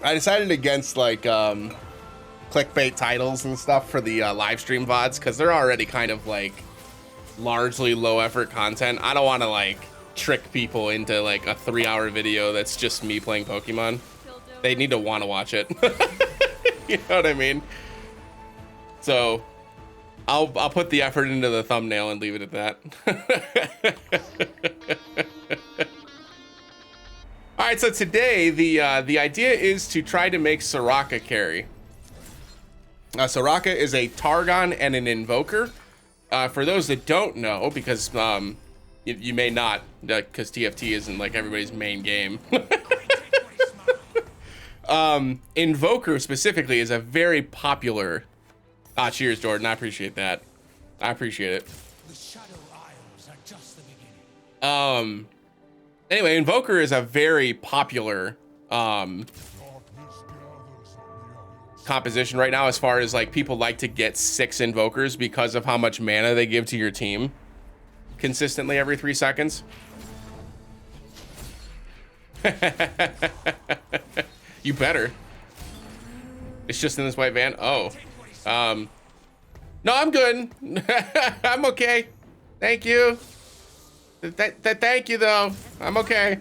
I decided against like clickbait titles and stuff for the live stream VODs because they're already kind of like largely low effort content. I don't want to like trick people into like a 3-hour video that's just me playing Pokemon. They need to want to watch it. You know what I mean? So I'll put the effort into the thumbnail and leave it at that. All right, so today the idea is to try to make Soraka carry. Soraka is a Targon and an Invoker. For those that don't know, because you may not, because TFT isn't like everybody's main game. Invoker specifically is a very popular. Ah, cheers, Jordan. I appreciate that. I appreciate it. The Shadow Isles are just the beginning. Anyway, Invoker is a very popular composition right now, as far as like people like to get 6 Invokers because of how much mana they give to your team consistently every 3 seconds. You better. It's just in this white van. Oh, no, I'm good. I'm okay. Thank you. Thank you though. I'm okay.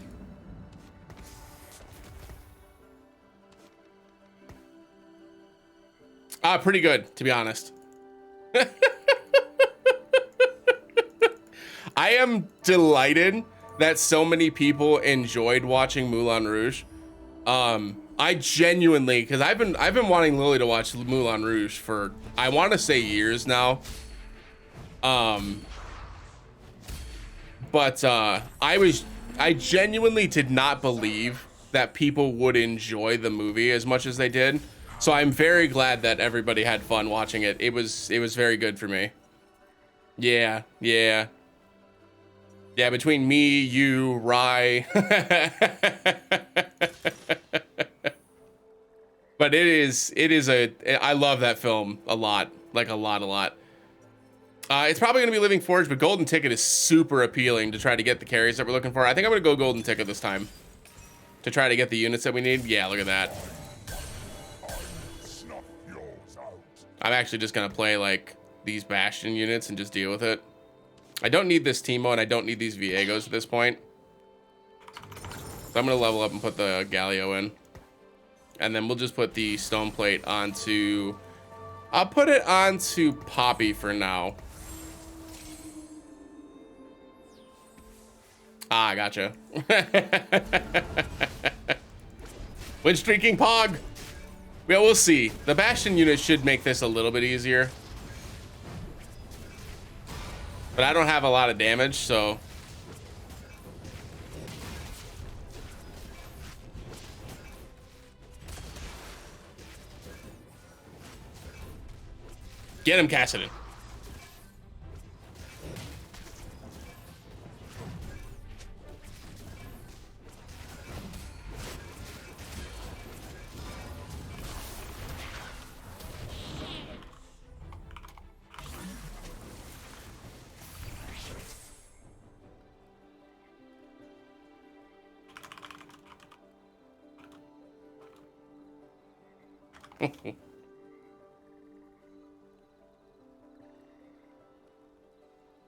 Pretty good, to be honest. I am delighted that so many people enjoyed watching Moulin Rouge. I genuinely, because I've been wanting Lily to watch Moulin Rouge for, I want to say, years now. But I genuinely did not believe that people would enjoy the movie as much as they did. So I'm very glad that everybody had fun watching it. It was very good for me. Yeah. Between me, you, Rye. But I love that film a lot, like a lot. It's probably gonna be Living Forge, but Golden Ticket is super appealing to try to get the carries that we're looking for. I think I'm gonna go Golden Ticket this time to try to get the units that we need. Yeah, look at that. I'm actually just gonna play like these Bastion units and just deal with it. I don't need this Teemo and I don't need these Viegos at this point. So I'm gonna level up and put the Galio in. And then we'll just put the Stone Plate onto, I'll put it onto Poppy for now. Ah, gotcha. Win streaking Pog. Yeah, we'll see. The Bastion unit should make this a little bit easier. But I don't have a lot of damage, so. Get him, Cassidy.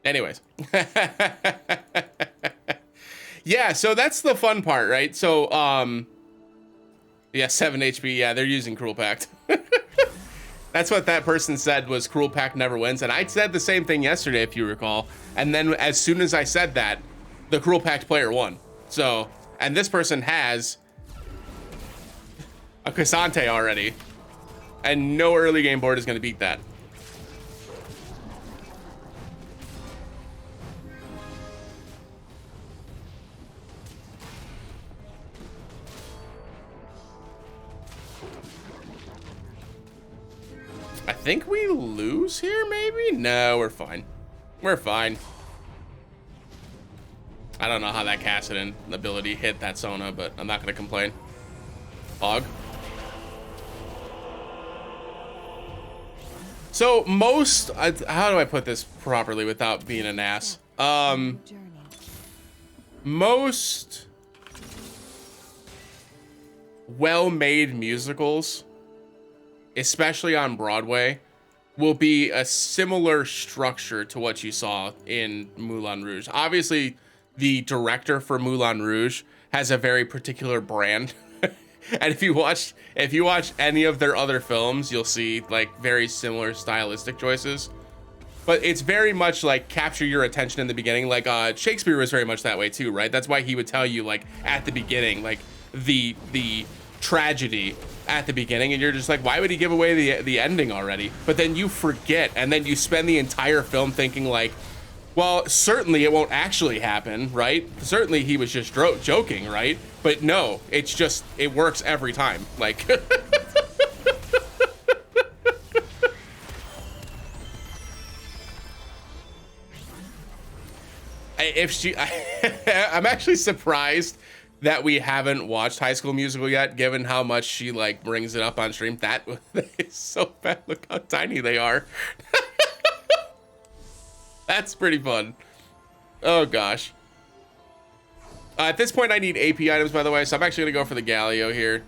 Anyways. Yeah, so that's the fun part, right? So, yeah, 7 HP. Yeah, they're using Cruel Pact. That's what that person said, was Cruel Pact never wins. And I said the same thing yesterday, if you recall. And then as soon as I said that, the Cruel Pact player won. So, and this person has a Cassante already. And no early game board is going to beat that. I think we lose here, maybe? No, we're fine. We're fine. I don't know how that Kassadin ability hit that Sona, but I'm not going to complain. Hog. So most, how do I put this properly without being an ass? Most well-made musicals, especially on Broadway, will be a similar structure to what you saw in Moulin Rouge. Obviously, the director for Moulin Rouge has a very particular brand. And if you watch any of their other films, you'll see like very similar stylistic choices. But it's very much like capture your attention in the beginning. Like Shakespeare was very much that way too, right? That's why he would tell you like at the beginning, like the tragedy at the beginning, and you're just like, why would he give away the ending already? But then you forget, and then you spend the entire film thinking like, well, certainly it won't actually happen, right? Certainly he was just joking, right? But no, it's just, it works every time. Like, I'm actually surprised that we haven't watched High School Musical yet, given how much she like brings it up on stream. That is so bad. Look how tiny they are. That's pretty fun. Oh gosh. At this point, I need AP items, by the way, so I'm actually gonna go for the Galio here.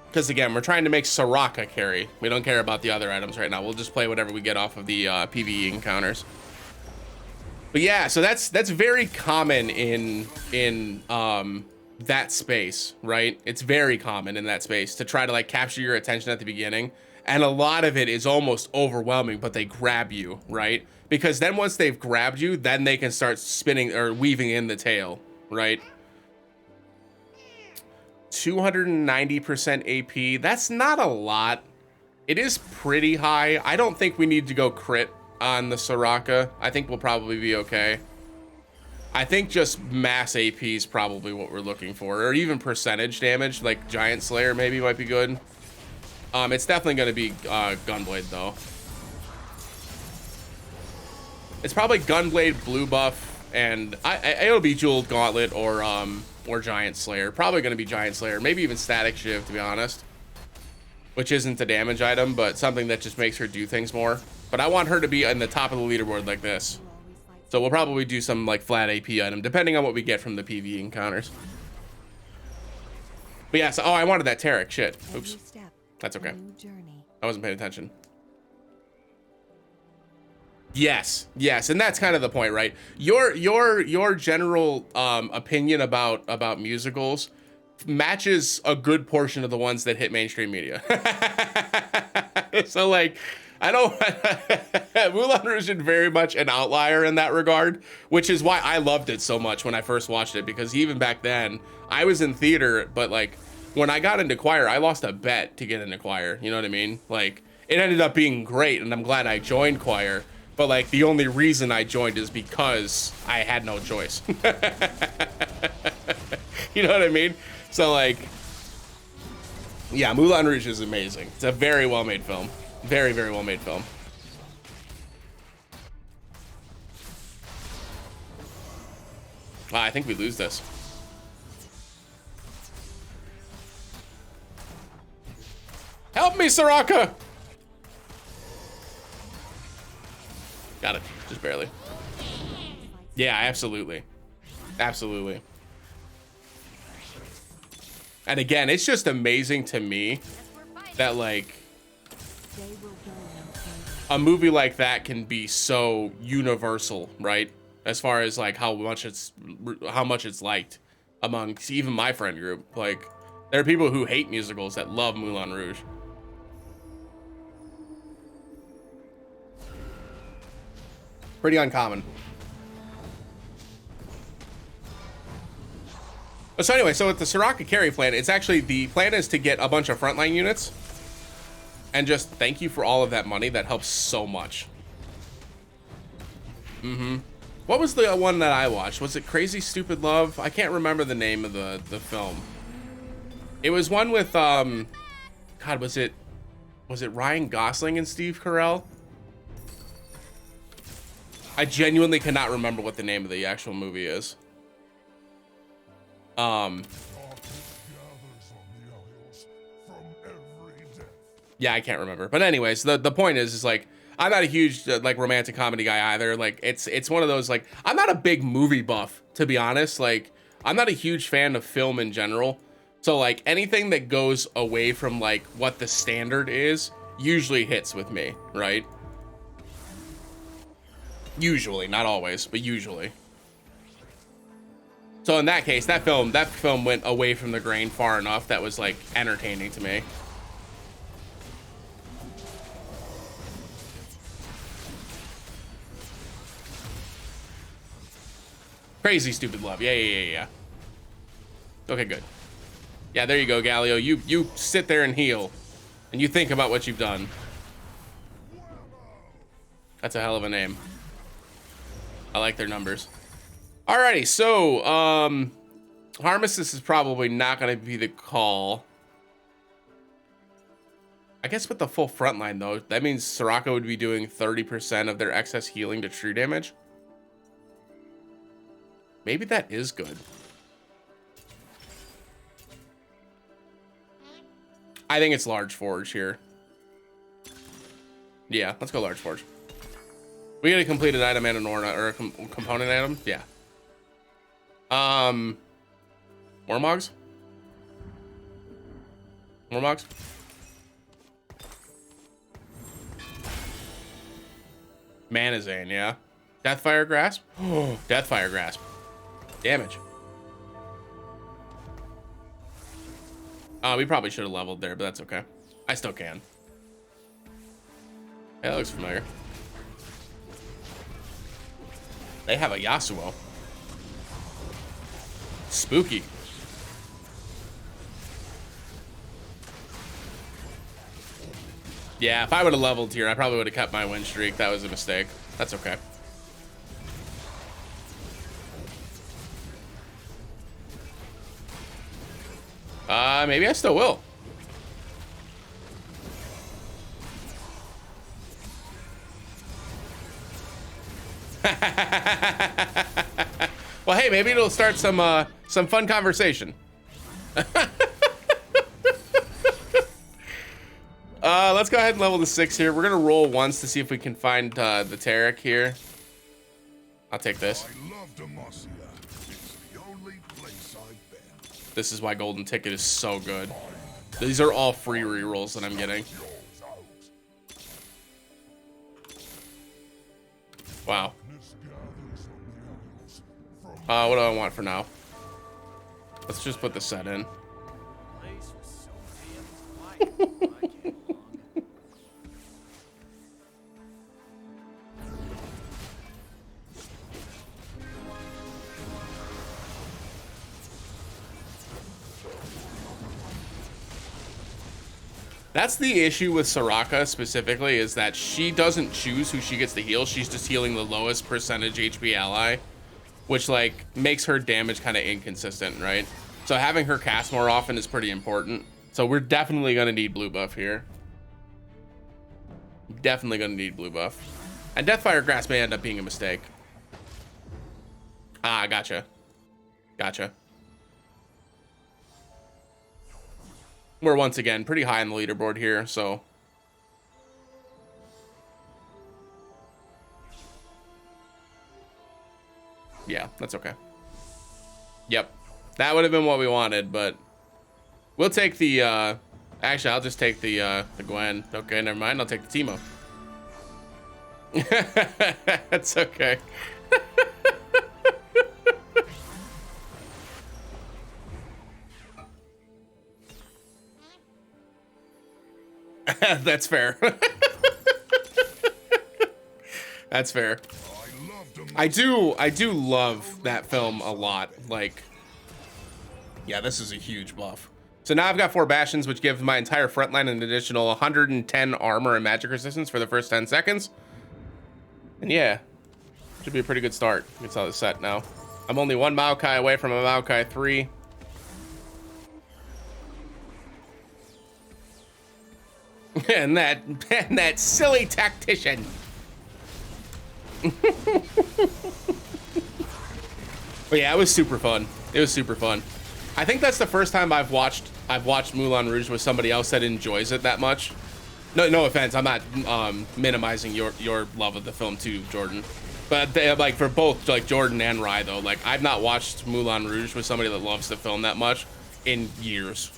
Because again, we're trying to make Soraka carry. We don't care about the other items right now. We'll just play whatever we get off of the PvE encounters. But yeah, so that's very common in that space, right? It's very common in that space to try to like capture your attention at the beginning. And a lot of it is almost overwhelming, but they grab you, right? Because then once they've grabbed you, then they can start spinning or weaving in the tail, right? 290% AP. That's not a lot. It is pretty high. I don't think we need to go crit on the Soraka. I think we'll probably be okay. I think just mass AP is probably what we're looking for, or even percentage damage, like Giant Slayer maybe might be good. It's definitely going to be Gunblade though. It's probably Gunblade, blue buff, and it'll be Jeweled Gauntlet or Giant Slayer. Probably going to be Giant Slayer, maybe even Static Shiv, to be honest, which isn't a damage item, but something that just makes her do things more. But I want her to be in the top of the leaderboard like this. So we'll probably do some like flat AP item, depending on what we get from the PvE encounters. But yeah, so, oh, I wanted that Tarek. Shit. Oops. That's okay. I wasn't paying attention. Yes, yes, and that's kind of the point, right? Your general opinion about musicals matches a good portion of the ones that hit mainstream media. So like, I don't. Moulin Rouge is very much an outlier in that regard, which is why I loved it so much when I first watched it, because even back then I was in theater, but like when I got into choir, I lost a bet to get into choir. You know what I mean? Like it ended up being great, and I'm glad I joined choir. But like the only reason I joined is because I had no choice. You know what I mean? So like, yeah, Moulin Rouge is amazing. It's a very well made film. Very, very well made film. Wow, I think we lose this. Help me, Soraka! Got it, just barely. Yeah, absolutely. Absolutely. And again, it's just amazing to me that like a movie like that can be so universal, right? As far as like how much it's liked amongst even my friend group. Like there are people who hate musicals that love Moulin Rouge. Pretty uncommon. So anyway, so with the Soraka carry plan, it's actually, the plan is to get a bunch of frontline units and just thank you for all of that money. That helps so much. What was the one that I watched? Was it Crazy Stupid Love? I can't remember the name of the film. It was one with, God, was it Ryan Gosling and Steve Carell? I genuinely cannot remember what the name of the actual movie is. Yeah, I can't remember. But anyways, the point is like I'm not a huge like romantic comedy guy either. Like it's one of those, like, I'm not a big movie buff, to be honest. Like, I'm not a huge fan of film in general. So like anything that goes away from like what the standard is usually hits with me, right? Usually, not always, but usually. So in that case, that film went away from the grain far enough that was like entertaining to me. Crazy stupid love. Yeah. Okay, good. Yeah, there you go, Galio. You sit there and heal, and you think about what you've done. That's a hell of a name. I like their numbers. Alrighty, so Harmesis is probably not going to be the call. I guess with the full front line though, that means Soraka would be doing 30% of their excess healing to true damage. Maybe that is good. I think it's large forge here. Yeah, let's go large forge. We get a completed item and an orna or a component item. Yeah. Warmogs? Warmogs? Manazane, yeah. Deathfire Grasp? Oh, Deathfire Grasp. Damage. We probably should have leveled there, but that's okay. I still can. Yeah, that looks familiar. They have a Yasuo. Spooky. Yeah, if I would have leveled here, I probably would have kept my win streak. That was a mistake. That's okay. Maybe I still will. Well, hey, maybe it'll start some fun conversation. Let's go ahead and level the 6 here. We're gonna roll once to see if we can find the Tarek here. I'll take this. This is why Golden Ticket is so good. These are all free rerolls that I'm getting. Wow. What do I want for now? Let's just put the set in. That's the issue with Soraka specifically, is that she doesn't choose who she gets to heal. She's just healing the lowest percentage HP ally, which like makes her damage kind of inconsistent, right? So having her cast more often is pretty important. So we're definitely gonna need blue buff here. Definitely gonna need blue buff. And Deathfire Grasp may end up being a mistake. Ah, gotcha. Gotcha. We're once again pretty high on the leaderboard here, so. Yeah, that's okay. Yep. That would have been what we wanted, but we'll take the, actually, I'll just take the Gwen. Okay, never mind. I'll take the Teemo. That's okay. That's fair. That's fair. I do love that film a lot. Like, yeah, this is a huge buff. So now I've got 4 Bastions, which gives my entire front line an additional 110 armor and magic resistance for the first 10 seconds. And yeah, should be a pretty good start. It's all the set now. I'm only 1 Maokai away from a Maokai 3. and that silly tactician. But yeah, it was super fun. It was super fun. I think that's the first time I've watched Moulin Rouge with somebody else that enjoys it that much. No offense. I'm not minimizing your love of the film too, Jordan. But they, like for both like Jordan and Rye though, like I've not watched Moulin Rouge with somebody that loves the film that much in years.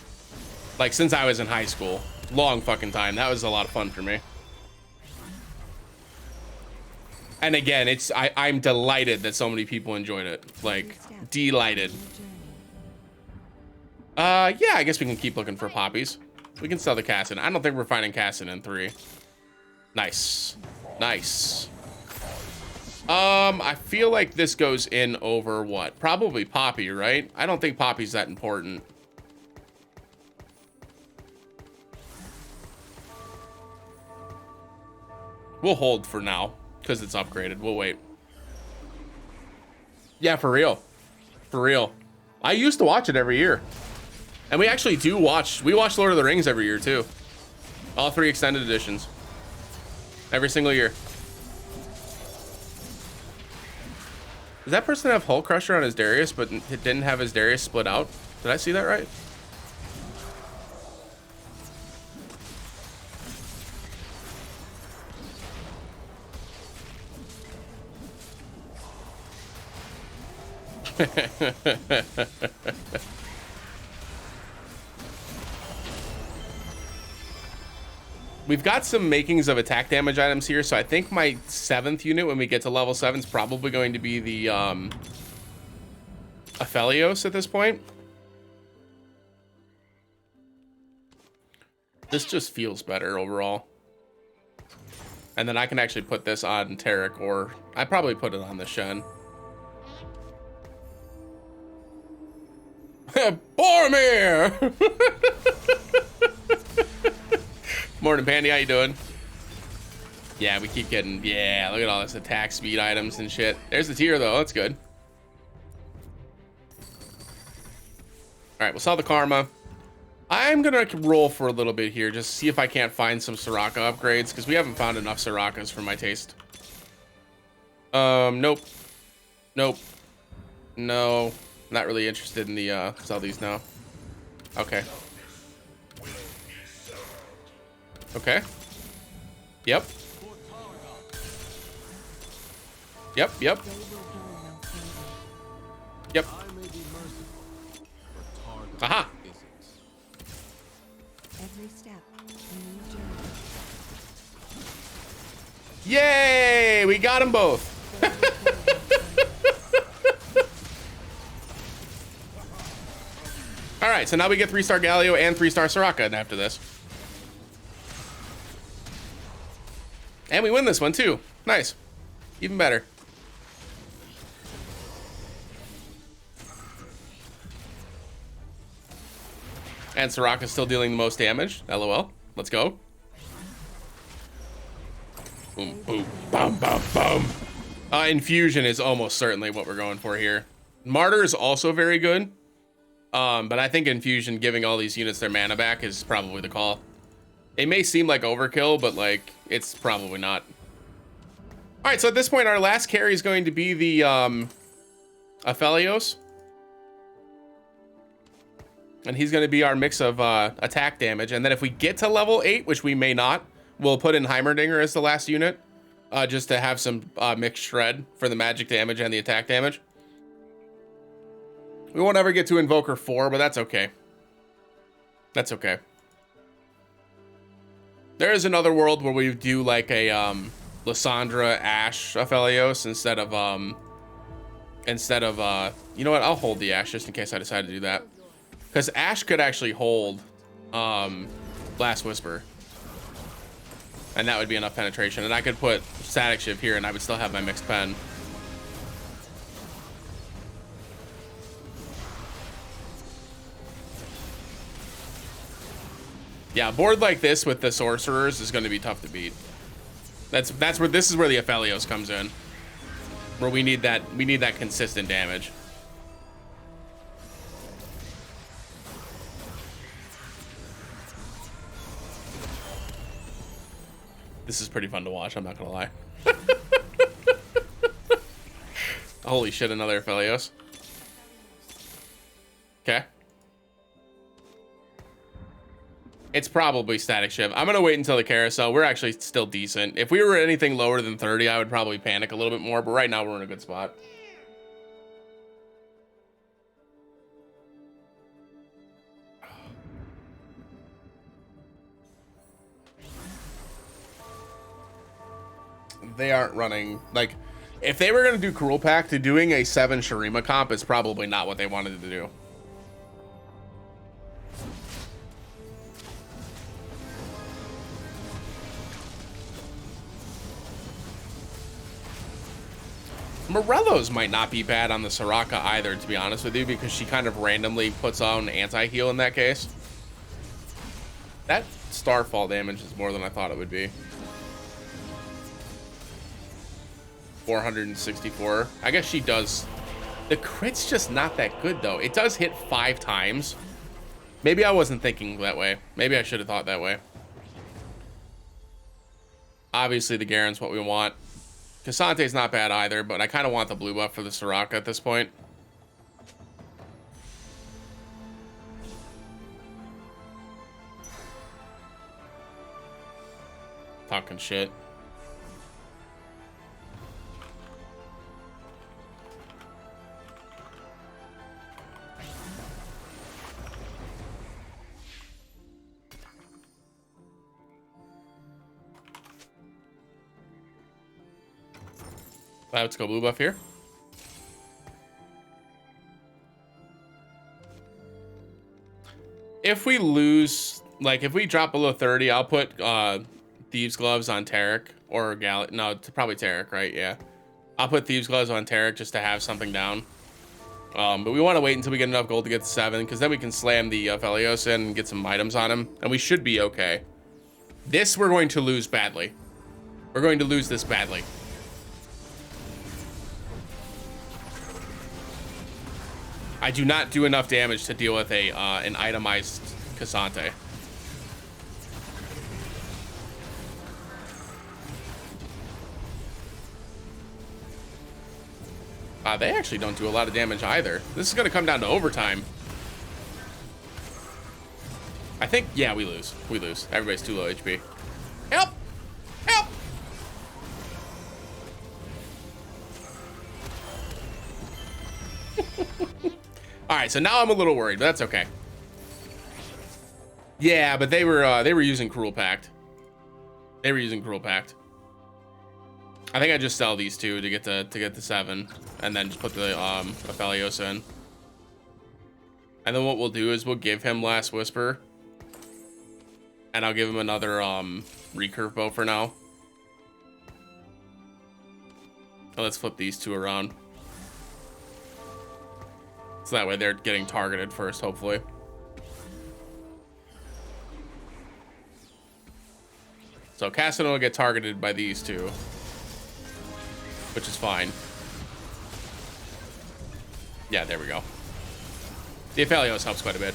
Like since I was in high school. Long fucking time. That was a lot of fun for me. And again, I'm delighted that so many people enjoyed it. Like delighted. Yeah, I guess we can keep looking for poppies. We can sell the Cassin. I don't think we're finding Cassin in 3. Nice. Nice. I feel like this goes in over what? Probably Poppy, right? I don't think Poppy's that important. We'll hold for now because it's upgraded. We'll wait. Yeah, for real. For real. I used to watch it every year. And we actually do watch, we watch Lord of the Rings every year too. All 3 extended editions. Every single year. Does that person have Hull Crusher on his Darius, but it didn't have his Darius split out? Did I see that right? We've got some makings of attack damage items here, so I think my 7th unit when we get to level 7 is probably going to be the Aphelios at this point. This just feels better overall. And then I can actually put this on Tarek, or I probably put it on the Shen. Boromir! Morning, Pandy. How you doing? Yeah, we keep getting... Yeah, look at all this attack speed items and shit. There's the tier, though. That's good. All right, we'll sell the Karma. I'm going to roll for a little bit here, just see if I can't find some Soraka upgrades, because we haven't found enough Sorakas for my taste. Nope. Nope. No. Not really interested in the, sell these now. Okay. Okay. Yep. Yep, yep. Yep. Aha! Every step, a new journey. Yay! We got them both. All right, so now we get 3-star Galio and 3-star Soraka after this. And we win this one too. Nice. Even better. And Soraka's still dealing the most damage. LOL. Let's go. Boom, boom, bum, bum, bum. Infusion is almost certainly what we're going for here. Martyr is also very good. But I think Infusion, giving all these units their mana back, is probably the call. It may seem like overkill, but like it's probably not. All right, so at this point, our last carry is going to be the Aphelios. And he's going to be our mix of attack damage. And then if we get to level 8, which we may not, we'll put in Heimerdinger as the last unit. Just to have some mixed shred for the magic damage and the attack damage. We won't ever get to Invoker 4, but that's okay. That's okay. There is another world where we do like a Lysandra Ashe Aphelios instead of you know what, I'll hold the Ashe just in case I decide to do that. Because Ashe could actually hold Blast Whisper. And that would be enough penetration. And I could put Static Shiv here and I would still have my mixed pen. Yeah, a board like this with the sorcerers is going to be tough to beat. That's where this is where the Aphelios comes in, where we need that consistent damage. This is pretty fun to watch. I'm not gonna lie. Holy shit! Another Aphelios. Okay. It's probably Static Shiv. I'm going to wait until the carousel. We're actually still decent. If we were anything lower than 30, I would probably panic a little bit more. But right now, we're in a good spot. They aren't running. Like, if they were going to do Cruel Pact, doing a 7 Shurima comp is probably not what they wanted to do. Morello's might not be bad on the Soraka either, to be honest with you, because she kind of randomly puts on anti-heal in that case. That Starfall damage is more than I thought it would be. 464. I guess she does. The crit's just not that good, though. It does hit 5 times. Maybe I wasn't thinking that way. Maybe I should have thought that way. Obviously, the Garen's what we want. Casante's not bad either, but I kind of want the blue buff for the Soraka at this point. Talking shit. Let's go blue buff here. If we lose, like if we drop below 30, I'll put Thieves Gloves on Tarek or Gallet. No, probably Tarek, right? Yeah. I'll put Thieves Gloves on Tarek just to have something down. But we want to wait until we get enough gold to get to 7, because then we can slam the Felios in and get some items on him, and we should be okay. This we're going to lose badly. We're going to lose this badly. I do not do enough damage to deal with a an itemized Cassante. They actually don't do a lot of damage either. This is going to come down to overtime. I think, yeah, we lose. We lose. Everybody's too low HP. Help! Help! All right, so now I'm a little worried, but that's okay. Yeah, but they were using Cruel Pact. They were using Cruel Pact. I think I just sell these two to get the 7, and then just put the Aphelios in. And then what we'll do is we'll give him Last Whisper, and I'll give him another recurve bow for now. So let's flip these two around. So that way they're getting targeted first, hopefully. So Cassidy will get targeted by these two, which is fine. Yeah, there we go. The Aphelios helps quite a bit.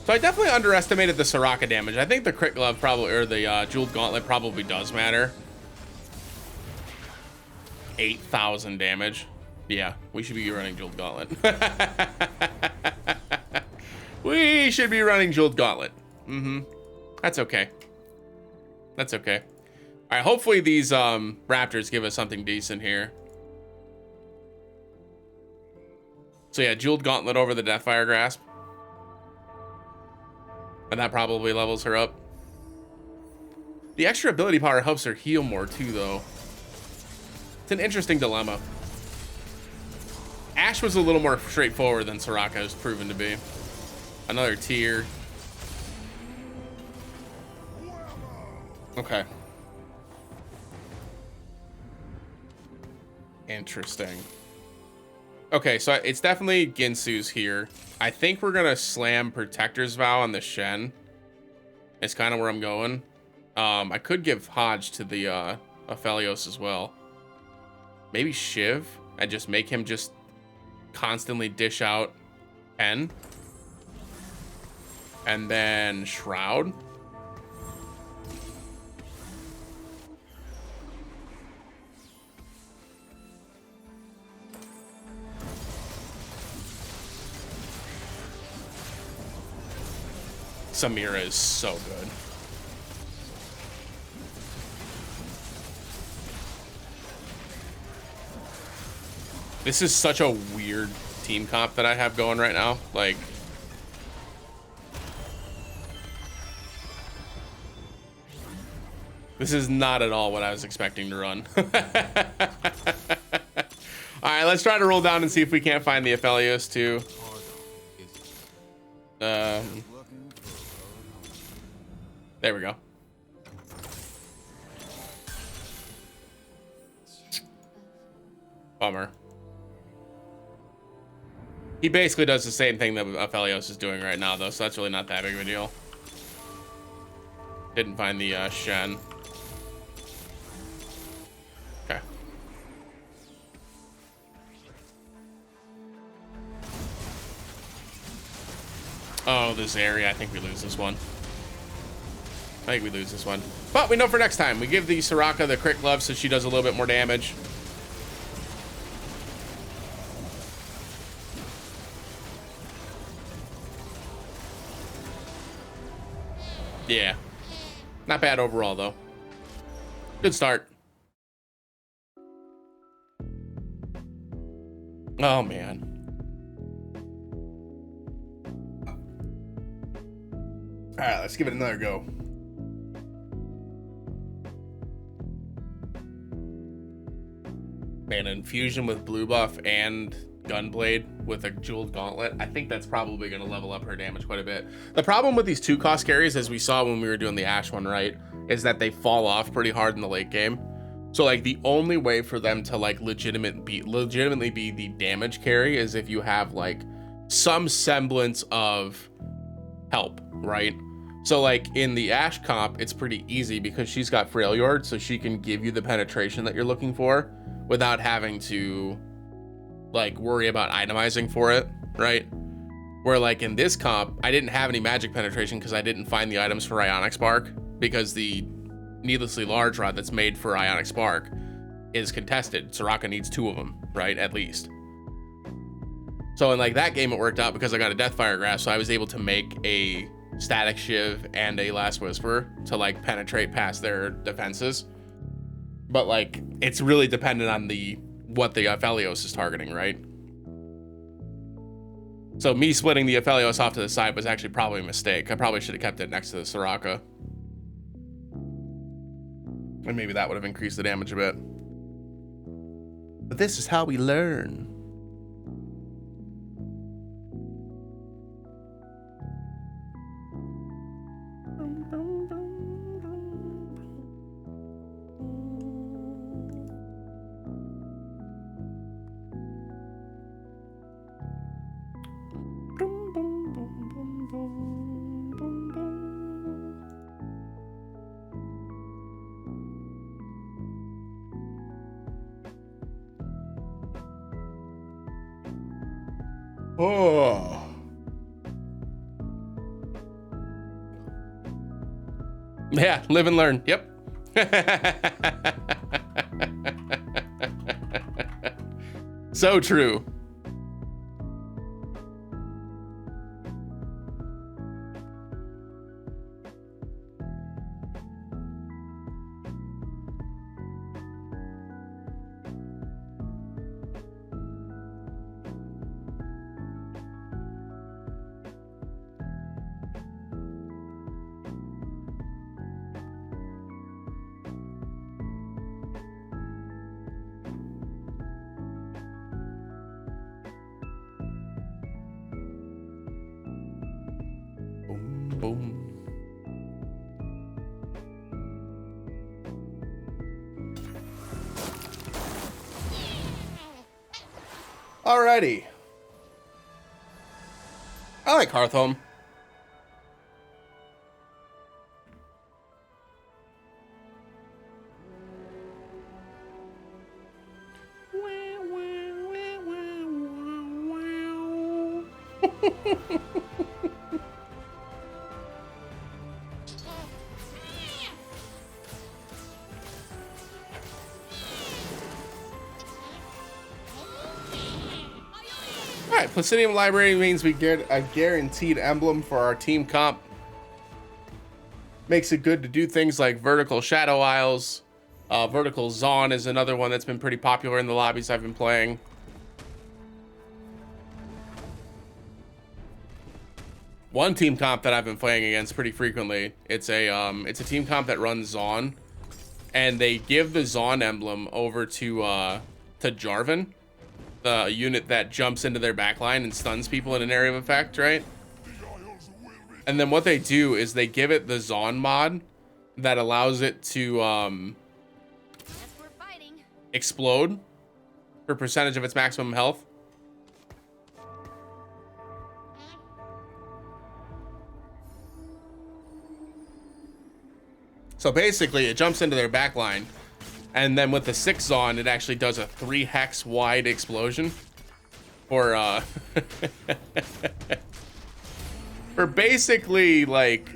So I definitely underestimated the Soraka damage. I think the crit glove probably, or the jeweled gauntlet probably does matter. 8,000 damage. Yeah, we should be running jeweled gauntlet. We should be running jeweled gauntlet. That's okay. That's okay. All right, hopefully these raptors give us something decent here. So yeah, jeweled gauntlet over the Deathfire Grasp. And that probably levels her up. The extra ability power helps her heal more too, though. It's an interesting dilemma. Ashe was a little more straightforward than Soraka has proven to be. Another tier. Okay. Interesting. Okay, so it's definitely Ginsu's here. I think we're gonna slam Protector's Vow on the Shen. It's kind of where I'm going. I could give Hodge to the Aphelios as well. Maybe Shiv and just make him just constantly dish out 10. And then Shroud. Samira is so good. This is such a weird team comp that I have going right now. Like, this is not at all what I was expecting to run. All right, let's try to roll down and see if we can't find the Aphelios too. There we go. Bummer. He basically does the same thing that Aphelios is doing right now, though, so that's really not that big of a deal. Didn't find the Shen. Okay. Oh, this area. I think we lose this one. I think we lose this one. But we know for next time. We give the Soraka the crit glove so she does a little bit more damage. Yeah. Not bad overall, though. Good start. Oh, man. All right, let's give it another go. Man, infusion with blue buff and gunblade with a jeweled gauntlet. I think that's probably going to level up her damage quite a bit. The problem with these 2-cost carries, as we saw when we were doing the Ashe one, right, is that they fall off pretty hard in the late game. So like the only way for them to like legitimately be the damage carry is if you have like some semblance of help, right? So like in the Ashe comp, it's pretty easy because she's got Frail Yard, so she can give you the penetration that you're looking for without having to like worry about itemizing for it, right? Where like in this comp, I didn't have any magic penetration because I didn't find the items for Ionic Spark, because the needlessly large rod that's made for Ionic Spark is contested. Soraka needs 2 of them, right? At least. So in like that game, it worked out because I got a Deathfire Grasp, so I was able to make a Static Shiv and a Last Whisper to like penetrate past their defenses. But like, it's really dependent on what the Aphelios is targeting, right? So me splitting the Aphelios off to the side was actually probably a mistake. I probably should have kept it next to the Soraka. And maybe that would have increased the damage a bit. But this is how we learn. Oh. Yeah, live and learn. Yep. So true. Boom. Alrighty. I like Hearthhome. Alright, Placidium Library means we get a guaranteed emblem for our team comp. makes it good to do things like vertical Shadow Isles. Vertical Zaun is another one that's been pretty popular in the lobbies I've been playing. One team comp that I've been playing against pretty frequently, it's a team comp that runs Zaun, and they give the Zaun emblem over to Jarvan, the unit that jumps into their backline and stuns people in an area of effect, right? And then what they do is they give it the Zaun mod that allows it to explode for percentage of its maximum health. So basically, it jumps into their backline, and then with the 6 Zaun, it actually does a 3 hex wide explosion for for basically like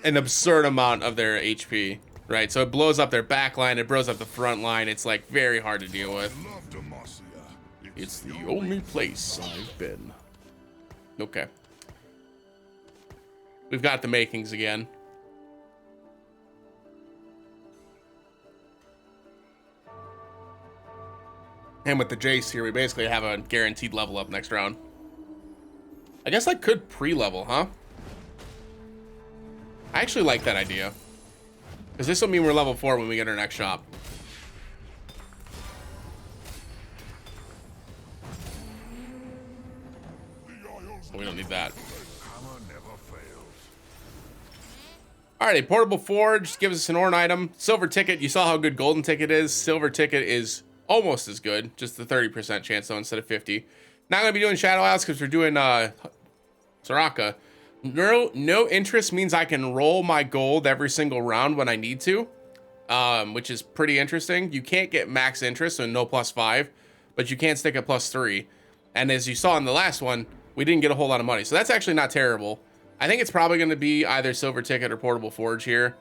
an absurd amount of their HP, right? So it blows up their backline, it blows up the front line. It's like very hard to deal with. It's the only place I've been. Okay. We've got the makings again. And with the Jace here, we basically have a guaranteed level up next round. I guess I could pre-level, huh? I actually like that idea. Because this will mean we're level 4 when we get our next shop. We don't need that. Alrighty, Portable Forge gives us an Ornn item. Silver Ticket, you saw how good Golden Ticket is. Silver Ticket is almost as good, just the 30% chance though instead of 50. Not gonna be doing Shadow Isles because we're doing Soraka. No interest means I can roll my gold every single round when I need to, which is pretty interesting. You can't get max interest, so no +5, but you can stick at +3. And as you saw in the last one, we didn't get a whole lot of money, so that's actually not terrible. I think it's probably going to be either Silver Ticket or Portable Forge here.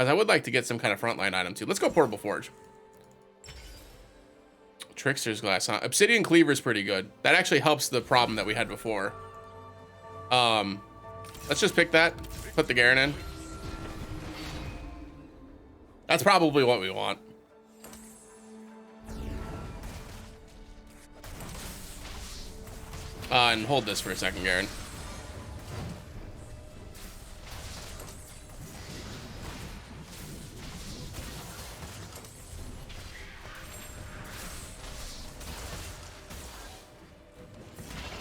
As I would like to get some kind of frontline item too. Let's go Portable Forge. Trickster's Glass, huh? Obsidian Cleaver is pretty good. That actually helps the problem that we had before. Let's just pick that. Put the Garen in. That's probably what we want. And hold this for a second, Garen.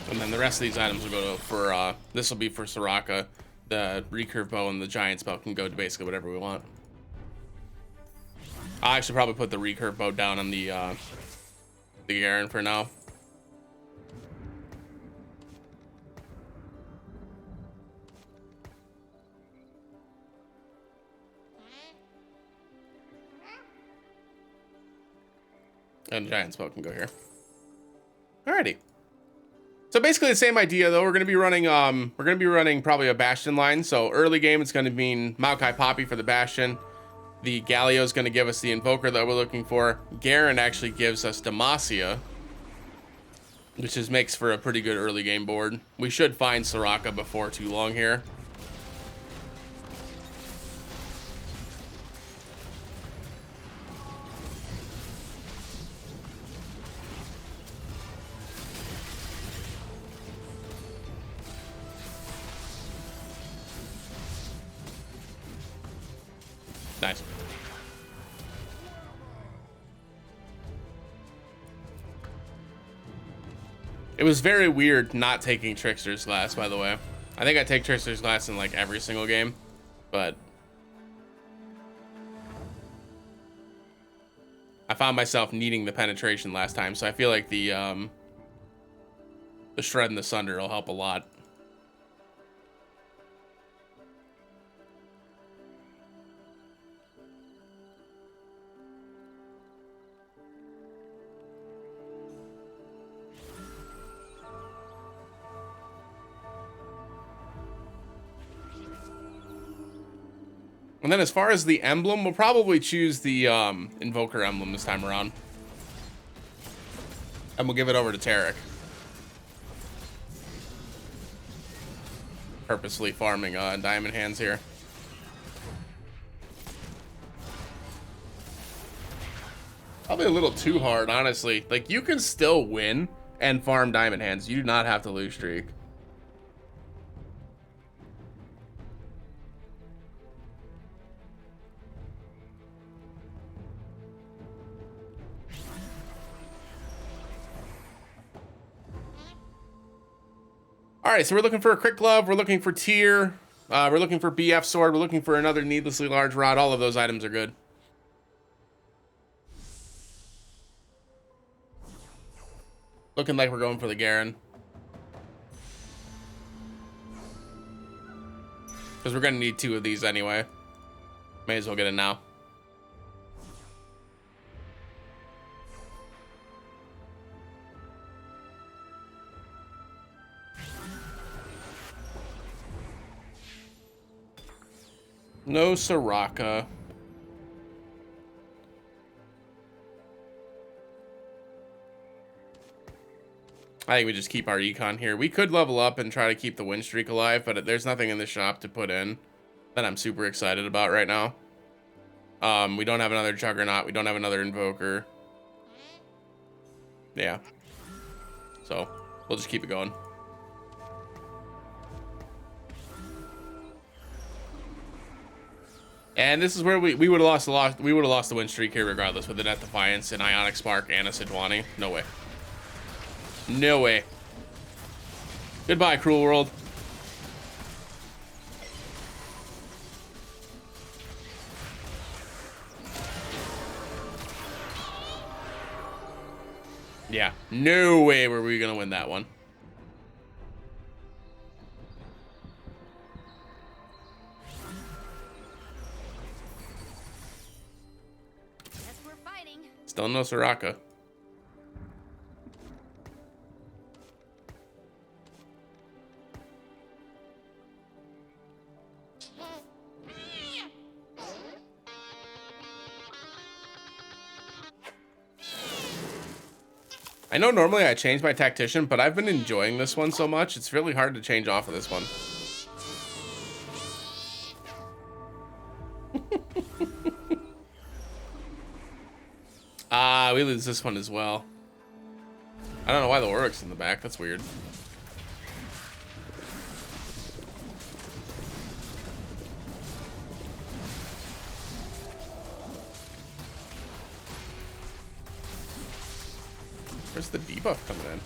And then the rest of these items will go to, for, this will be for Soraka. The recurve bow and the giant spell can go to basically whatever we want. I should probably put the recurve bow down on the Garen for now. And giant spell can go here. Alrighty. So basically the same idea though. We're gonna be running probably a Bastion line. So early game it's gonna mean Maokai Poppy for the Bastion. The Galio is gonna give us the Invoker that we're looking for. Garen actually gives us Demacia, which makes for a pretty good early game board. We should find Soraka before too long here. Nice. It was very weird not taking Trickster's Glass, by the way. I think I take Trickster's Glass in like every single game, but I found myself needing the penetration last time, so I feel like the Shred and the Sunder will help a lot. And then as far as the emblem, we'll probably choose the Invoker emblem this time around. And we'll give it over to Tarek. purposely farming diamond hands here. Probably a little too hard, honestly. Like, you can still win and farm diamond hands. You do not have to lose streak. All right, so we're looking for a crit glove. We're looking for tier. We're looking for BF sword. We're looking for another needlessly large rod. All of those items are good. Looking like we're going for the Garen. Because we're going to need 2 of these anyway. May as well get it now. No Soraka. I think we just keep our econ here. We could level up and try to keep the win streak alive, but there's nothing in the shop to put in that I'm super excited about right now. We don't have another Juggernaut. We don't have another Invoker. Yeah. So, we'll just keep it going. And this is where we would have lost the win streak here regardless with the Net Defiance and Ionic Spark and a Sejuani. No way. No way. Goodbye, cruel world. Yeah, no way were we gonna win that one. Guess we're fighting. Still no Soraka. I know normally I change my tactician, but I've been enjoying this one so much, it's really hard to change off of this one. We lose this one as well. I don't know why the Oryx in the back, that's weird. Where's the debuff coming in?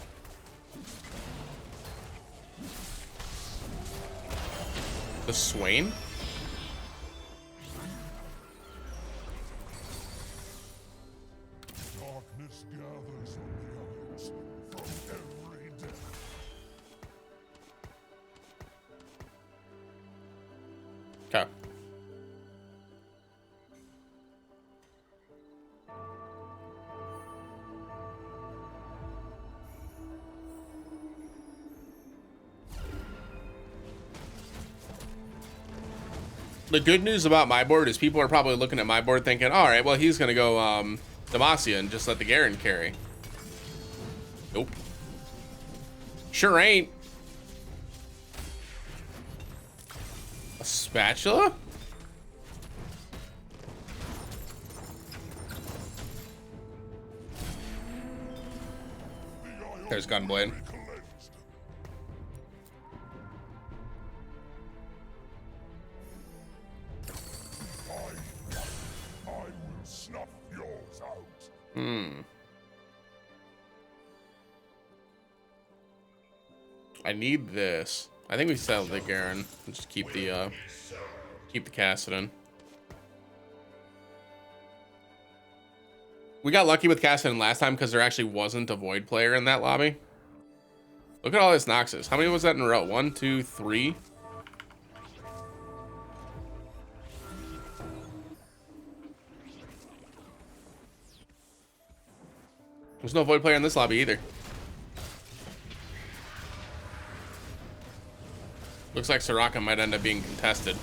The Swain? Darkness gathers on the others from every depth. Okay. The good news about my board is people are probably looking at my board thinking, all right, well, he's going to go Demacia and just let the Garen carry. Nope. Sure ain't. A spatula? There's Gunblade. I need this. I think we sell the Garen and just keep the Kassadin. We got lucky with Kassadin last time because there actually wasn't a Void player in that lobby. Look at all this Noxus. How many was that in a row? 1, 2, 3. There's no Void player in this lobby either. Looks like Soraka might end up being contested.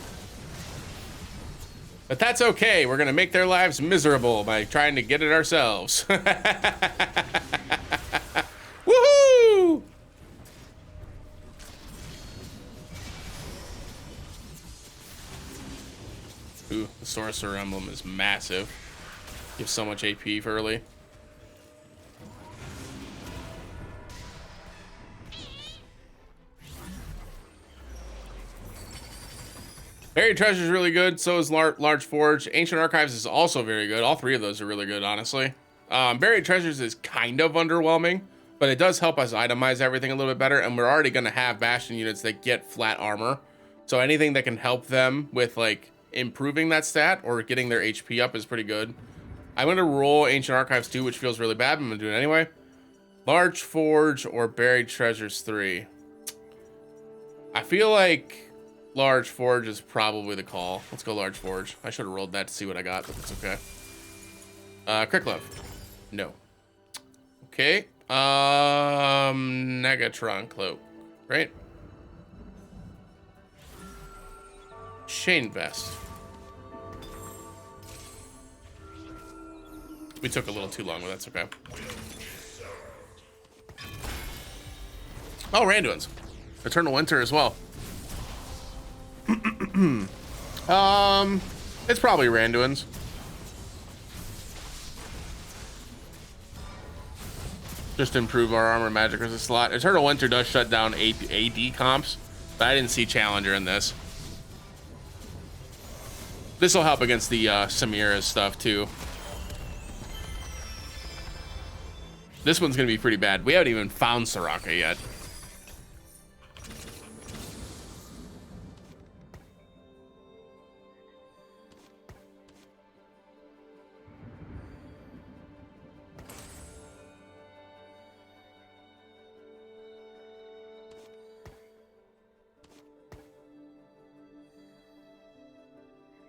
But that's okay. We're going to make their lives miserable by trying to get it ourselves. Woohoo! Ooh, the Sorcerer emblem is massive. Gives so much AP early. Buried Treasure is really good. So is Large Forge. Ancient Archives is also very good. All three of those are really good, honestly. Buried Treasures is kind of underwhelming, but it does help us itemize everything a little bit better. And we're already going to have Bastion units that get flat armor. So anything that can help them with like improving that stat or getting their HP up is pretty good. I'm going to roll Ancient Archives 2, which feels really bad, but I'm going to do it anyway. Large Forge or Buried Treasures 3. I feel like Large Forge is probably the call. Let's go Large Forge. I should have rolled that to see what I got, but it's okay. Crit Glove. No. Okay. Negatron Cloak. Right? Chain Vest. We took a little too long, but that's okay. Oh, Randuin's. Eternal Winter as well. It's probably Randuin's. Just to improve our armor magic resist a lot. Eternal Winter does shut down AD comps, but I didn't see Challenger in this. This will help against the Samira stuff too. This one's gonna be pretty bad. We haven't even found Soraka yet.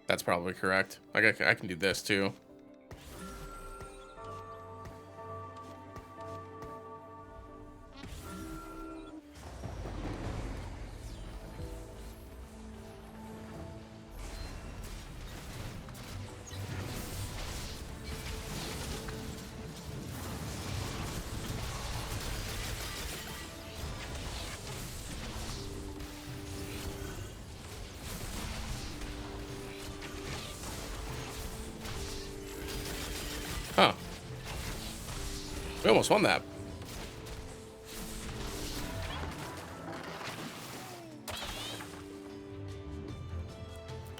That's probably correct. Like I can do this too. Huh. We almost won that.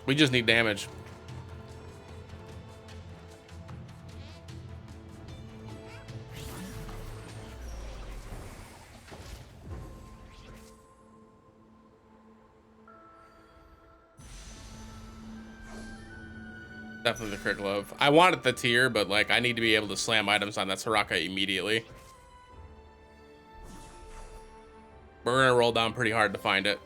We just need damage. Definitely the Crit Glove. I wanted the tier, but like I need to be able to slam items on that Soraka immediately. We're gonna roll down pretty hard to find it.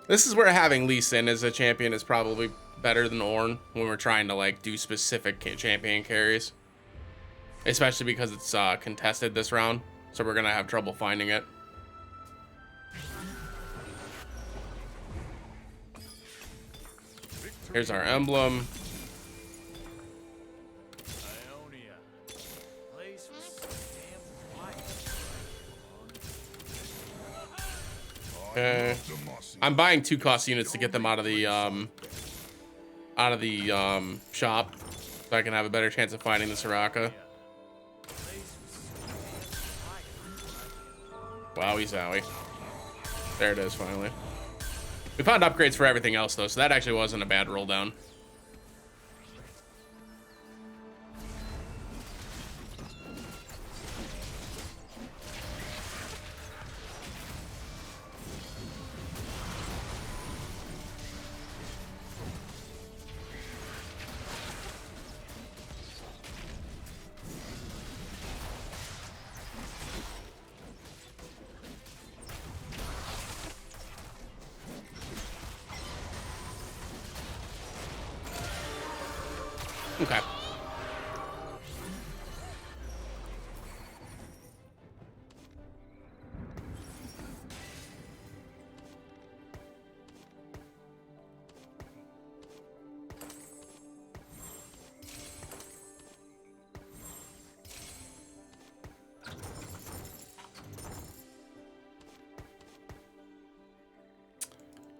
This is where having Lee Sin as a champion is probably better than Ornn when we're trying to like do specific champion carries. Especially because it's contested this round, so we're gonna have trouble finding it. Here's our emblem. Okay. I'm buying 2 cost units to get them out of the shop, so I can have a better chance of finding the Soraka. Wowie zowie. There it is, finally. We found upgrades for everything else, though, so that actually wasn't a bad roll down. Okay.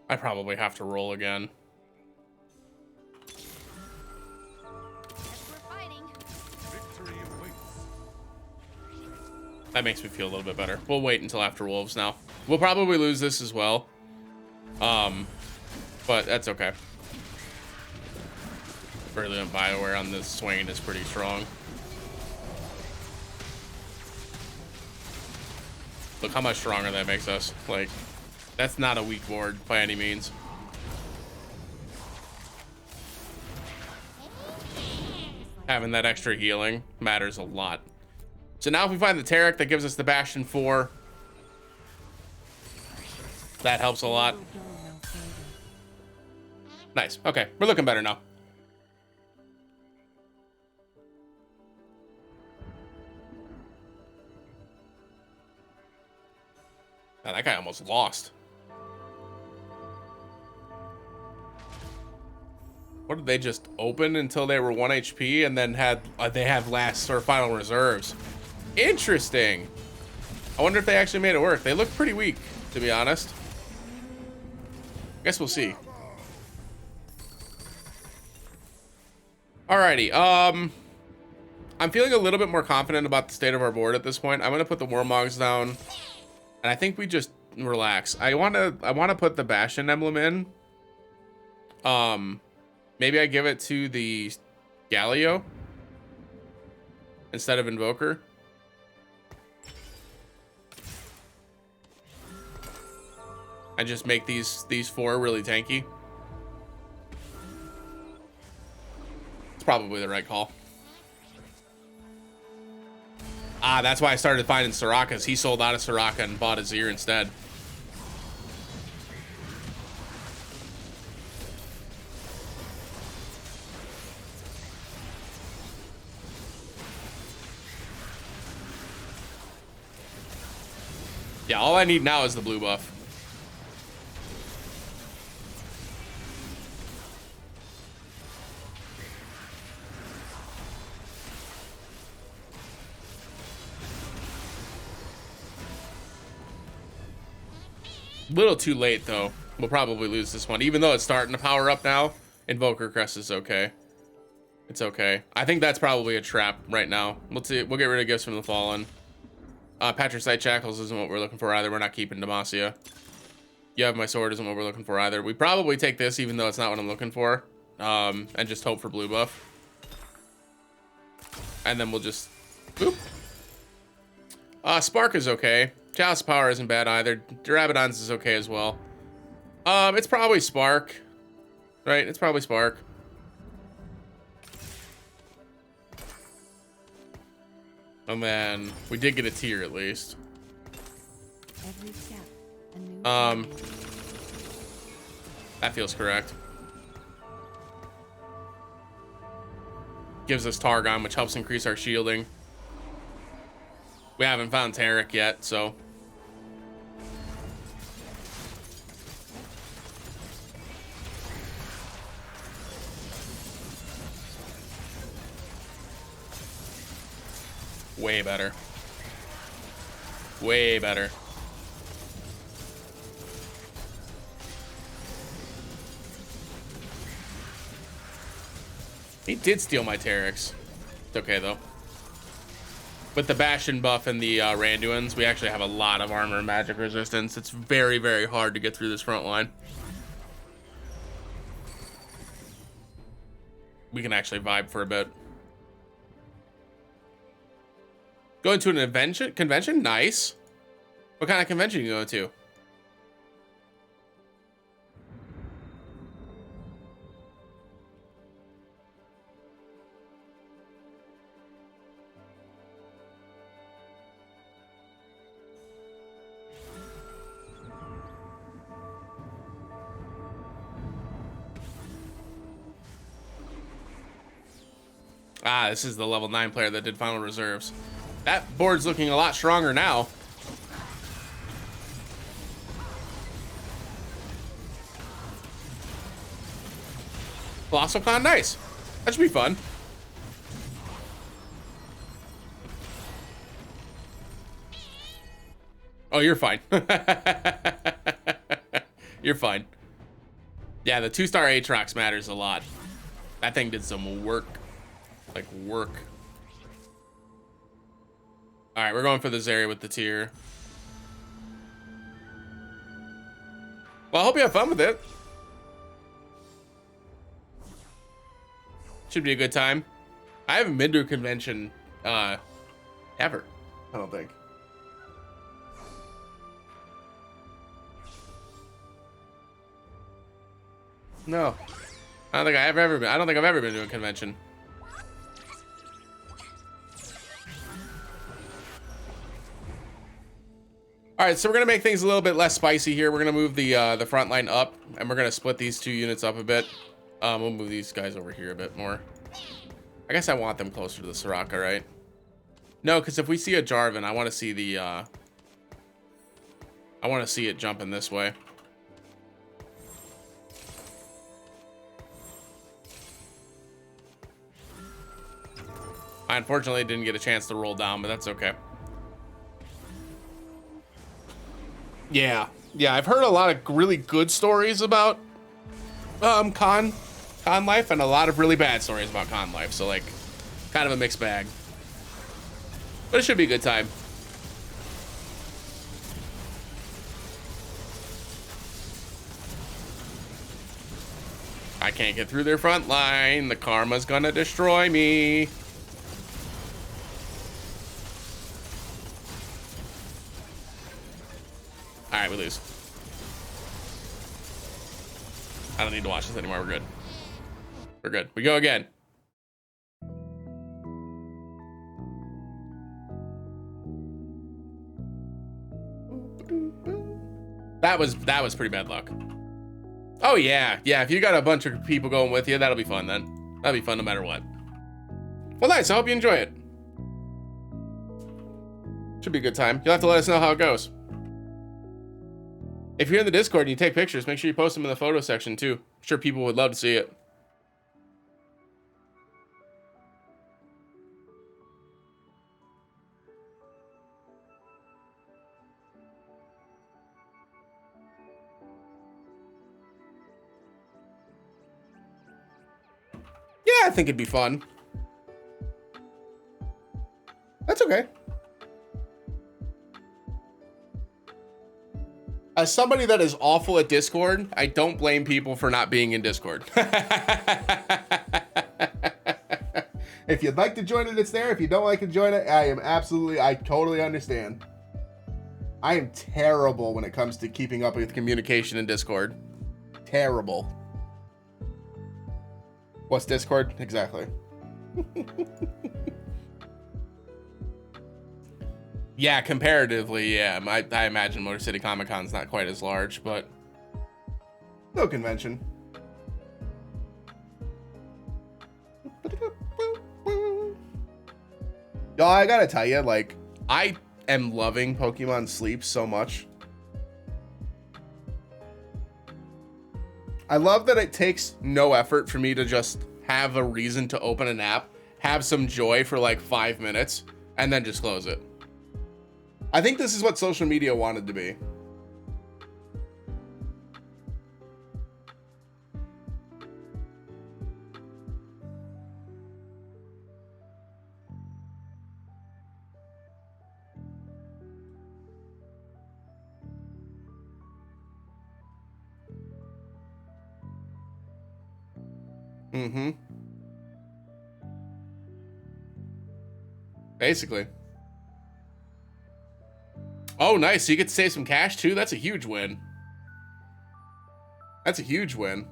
I probably have to roll again. That makes me feel a little bit better. We'll wait until after Wolves now. We'll probably lose this as well. But that's okay. Brilliant BioWare on this swing is pretty strong. Look how much stronger that makes us. Like, that's not a weak board by any means. Having that extra healing matters a lot. So now if we find the Tarek, that gives us the Bastion 4. That helps a lot. Nice. Okay, we're looking better now. Man, that guy almost lost. What did they just open until they were 1 HP and then had they have last or final reserves? Interesting. I wonder if they actually made it work. They look pretty weak, to be honest. Guess we'll see. Alrighty, I'm feeling a little bit more confident about the state of our board at this point. I'm gonna put the Warmogs down, and I think we just relax. I wanna put the Bastion emblem in. Maybe I give it to the Galio instead of Invoker. I just make these 4 really tanky. It's probably the right call. Ah, that's why I started finding Sorakas. He sold out of Soraka and bought a Zir instead. Yeah, all I need now is the blue buff. Little too late though. We'll probably lose this one, even though it's starting to power up now. Invoker Crest is okay. It's okay. I think that's probably a trap right now. Let's see. We'll get rid of Gifts from the Fallen. Patricite Shackles isn't what we're looking for either. We're not keeping Demacia. You Have My Sword isn't what we're looking for either. We probably take this, even though it's not what I'm looking for. And just hope for blue buff. And then we'll just boop. Spark is okay. Chalice Power isn't bad either. Durabadon's is okay as well. It's probably Spark. Right? It's probably Spark. Oh man, we did get a tier at least. Every step, a new That feels correct. Gives us Targon, which helps increase our shielding. We haven't found Tarek yet, so. Way better. Way better. He did steal my Terex. It's okay though. With the Bastion buff and the Randuins, we actually have a lot of armor and magic resistance. It's very, very hard to get through this front line. We can actually vibe for a bit. Going to an convention? Nice. What kind of convention are you going to? Ah, this is the level 9 player that did final reserves. That board's looking a lot stronger now. Colossal Con, nice. That should be fun. Oh, you're fine. You're fine. Yeah, the 2-star Aatrox matters a lot. That thing did some work. Like work. All right, we're going for this area with the tier. Well, I hope you have fun with it. Should be a good time. I haven't been to a convention ever, I don't think. No. I don't think I've ever been. I don't think I've ever been to a convention. All right, so we're gonna make things a little bit less spicy here. We're gonna move the front line up, and we're gonna split these two units up a bit. We'll move these guys over here a bit more. I guess I want them closer to the Soraka, right? No, because if we see a Jarvan, I want to see the I want to see it jumping this way. I unfortunately didn't get a chance to roll down, but that's okay. Yeah, I've heard a lot of really good stories about con life, and a lot of really bad stories about con life. So like, kind of a mixed bag. But it should be a good time. I can't get through their front line. The karma's gonna destroy me. All right, we lose. I don't need to watch this anymore. We're good. We're good. We go again. That was pretty bad luck. Oh yeah. If you got a bunch of people going with you, that'll be fun then. That'll be fun no matter what. Well, nice. I hope you enjoy it. Should be a good time. You'll have to let us know how it goes. If you're in the Discord and you take pictures, make sure you post them in the photo section too. I'm sure people would love to see it. Yeah, I think it'd be fun. That's okay. As somebody that is awful at Discord, I don't blame people for not being in Discord. If you'd like to join it, it's there. If you don't like to join it, I totally understand. I am terrible when it comes to keeping up with communication in Discord. Terrible. What's Discord? Exactly. Yeah, comparatively, yeah. I imagine Motor City Comic Con's not quite as large, but no convention. Y'all, I gotta tell you, like, I am loving Pokemon Sleep so much. I love that it takes no effort for me to just have a reason to open an app, have some joy for like 5 minutes, and then just close it. I think this is what social media wanted to be. Mm-hmm. Basically. Oh, nice. So you get to save some cash too? That's a huge win. That's a huge win.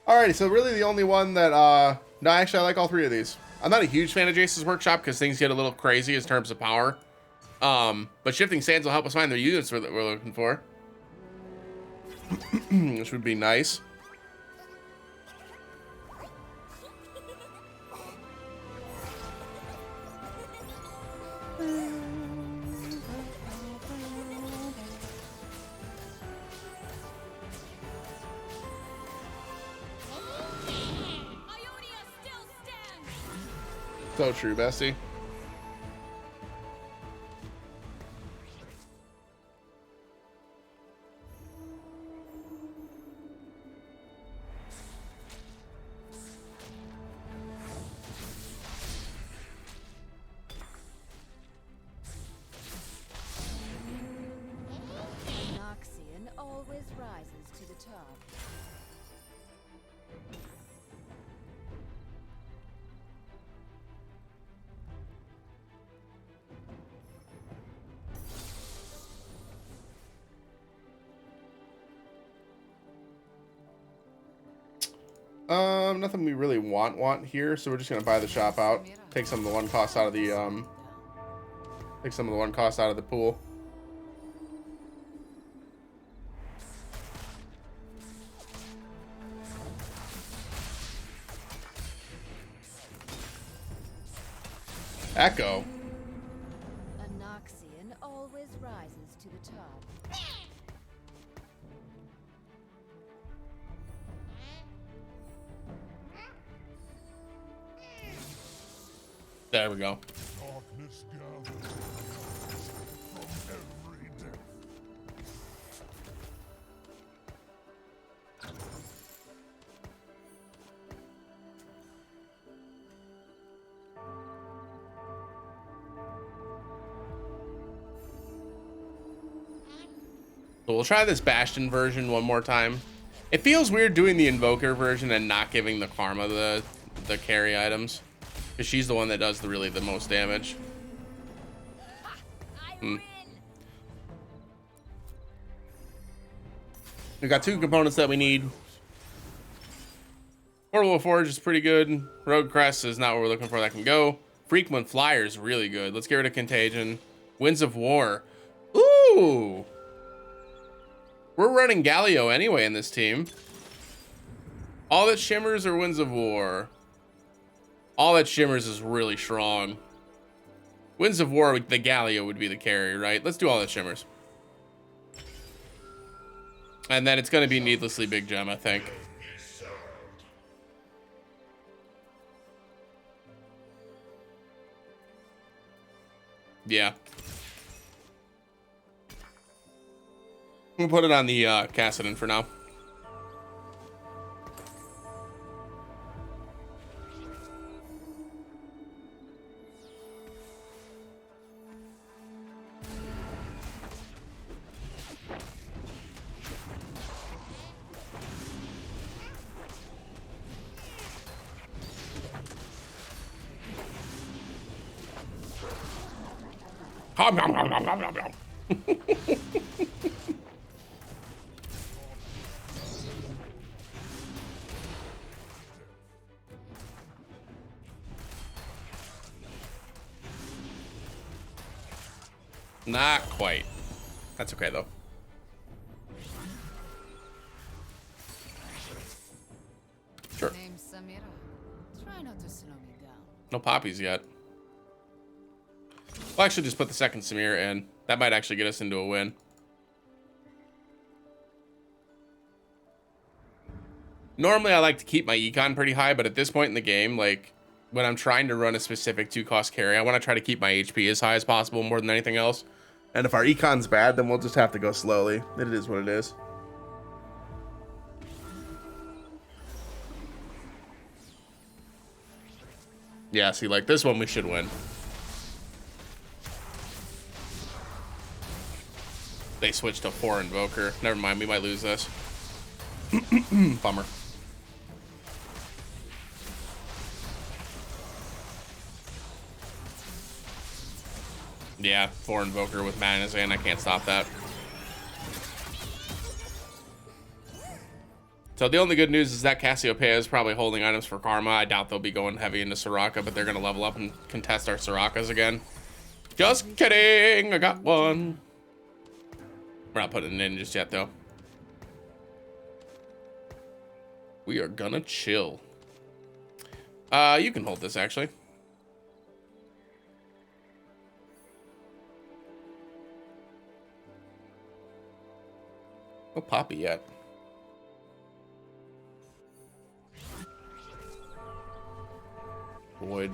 Alrighty, so really the only one that, no, actually I like all three of these. I'm not a huge fan of Jace's Workshop because things get a little crazy in terms of power. But Shifting Sands will help us find the units that we're looking for. Which would be nice. So true, Bessie. Noxian always rises to the top. Nothing we really want here, so we're just gonna buy the shop out. Take some of the one cost out of the take some of the one cost out of the pool. Echo. A Noxian always rises to the top. There we go. Darkness gathers from every depth. So we'll try this Bastion version one more time. It feels weird doing the Invoker version and not giving the Karma the carry items, because she's the one that does really the most damage. I win. We got two components that we need. Portable Forge is pretty good. Rogue Crest is not what we're looking for. That can go. Frequent Flyer is really good. Let's get rid of Contagion. Winds of War. Ooh. We're running Galio anyway in this team. All that shimmers or Winds of War? All that shimmers is really strong. Winds of War, the Galio would be the carry, right? Let's do all that shimmers. And then it's going to be needlessly big gem, I think. Yeah. We'll put it on the Cassidon for now. Nom, nom, nom, nom, nom, nom, nom. Not quite. That's okay though. Sure. Name's Samira. Try not to slow me down. No poppies yet. We'll actually just put the second Samir in. That might actually get us into a win. Normally I like to keep my econ pretty high, but at this point in the game, like when I'm trying to run a specific 2-cost carry, I want to try to keep my HP as high as possible more than anything else. And if our econ's bad, then we'll just have to go slowly. It is what it is. Yeah, see, like this one we should win. They switched to 4 Invoker. Never mind, we might lose this. Bummer. Yeah, 4 Invoker with Manazan. I can't stop that. So the only good news is that Cassiopeia is probably holding items for Karma. I doubt they'll be going heavy into Soraka, but they're going to level up and contest our Sorakas again. Just kidding. I got one. We're not putting it in just yet, though. We are gonna chill. You can hold this, actually. No Poppy yet. Void.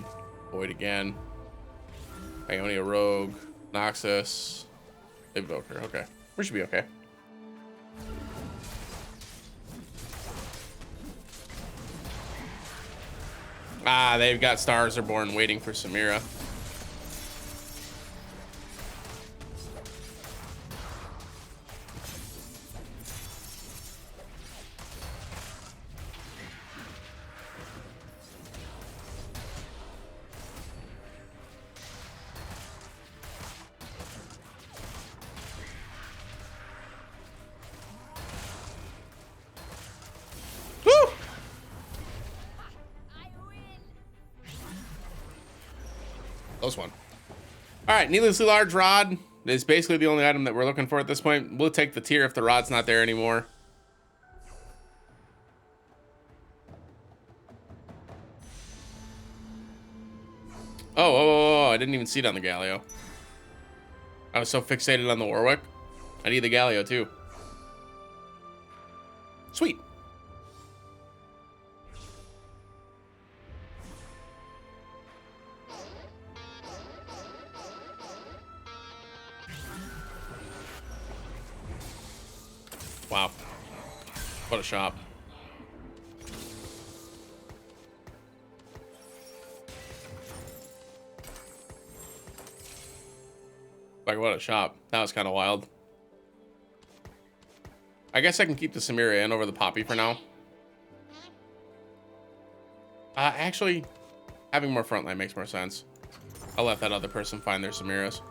Void again. Ionia Rogue. Noxus. Invoker. Okay. We should be okay. Ah, they've got Stars Are Born waiting for Samira. Close one. All right, needlessly large rod is basically the only item that we're looking for at this point. We'll take the tier if the rod's not there anymore. Oh, I didn't even see it on the Galio. I was so fixated on the Warwick. I need the Galio too. Sweet. Wow. What a shop. Like, what a shop. That was kind of wild. I guess I can keep the Samira in over the Poppy for now. Actually, having more frontline makes more sense. I'll let that other person find their Samiras.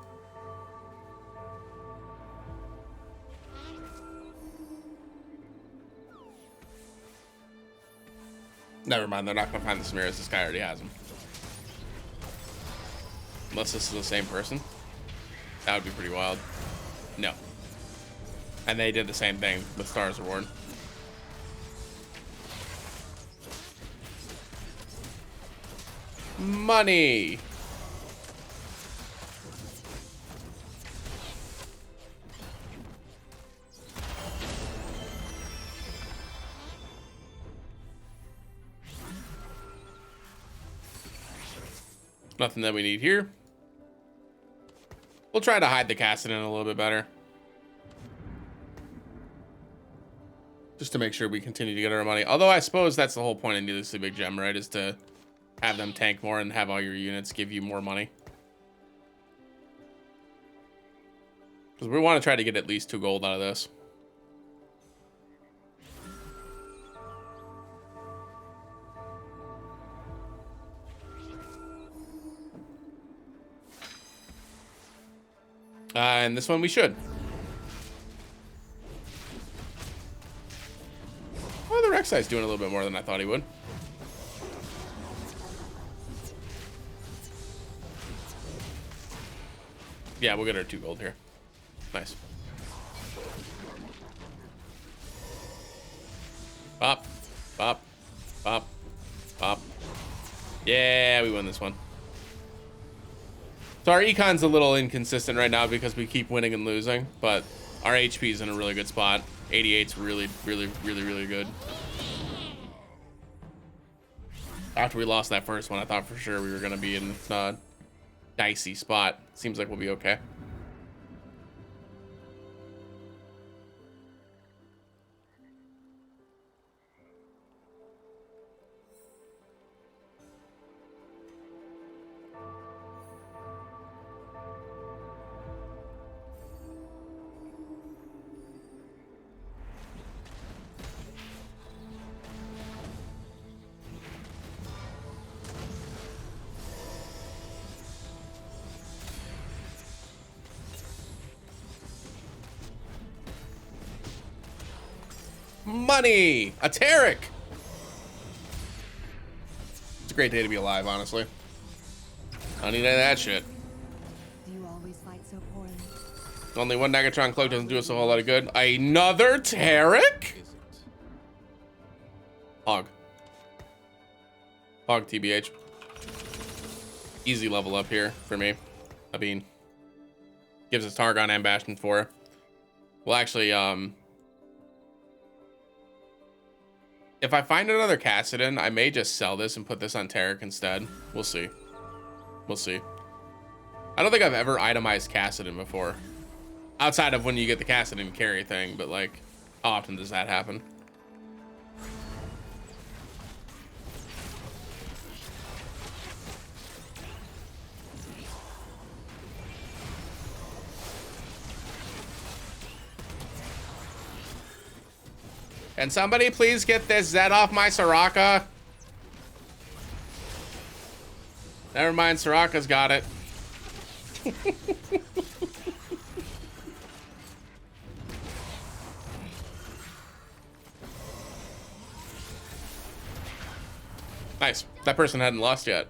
Never mind, they're not gonna find the Samiras. This guy already has them. Unless this is the same person. That would be pretty wild. No. And they did the same thing with Stars Award. Money! Nothing that we need here. We'll try to hide the Cassidon a little bit better. Just to make sure we continue to get our money. Although I suppose that's the whole point of Needlessly Big Gem, right? Is to have them tank more and have all your units give you more money. Because we want to try to get at least 2 gold out of this. And this one we should. Well, the Rek'Sai's doing a little bit more than I thought he would. Yeah, we'll get our 2 gold here. Nice. Pop, pop, pop, pop. Yeah, we win this one. So our econ's a little inconsistent right now because we keep winning and losing, but our HP is in a really good spot. 88's really good. After we lost that first one, I thought for sure we were going to be in a dicey spot. Seems like we'll be okay. Money! A Tarek! It's a great day to be alive, honestly. I don't need any of that shit. Do you always fight so poorly? Only one Negatron cloak doesn't do us a whole lot of good. Another Tarek? Hog. Hog TBH. Easy level up here for me. I mean, gives us Targon and Bastion 4. Well, actually, if I find another Cassidon, I may just sell this and put this on Tarek instead. We'll see. We'll see. I don't think I've ever itemized Kassadin before. Outside of when you get the Kassadin carry thing, but like, how often does that happen? Can somebody please get this Zed off my Soraka? Never mind, Soraka's got it. Nice. That person hadn't lost yet.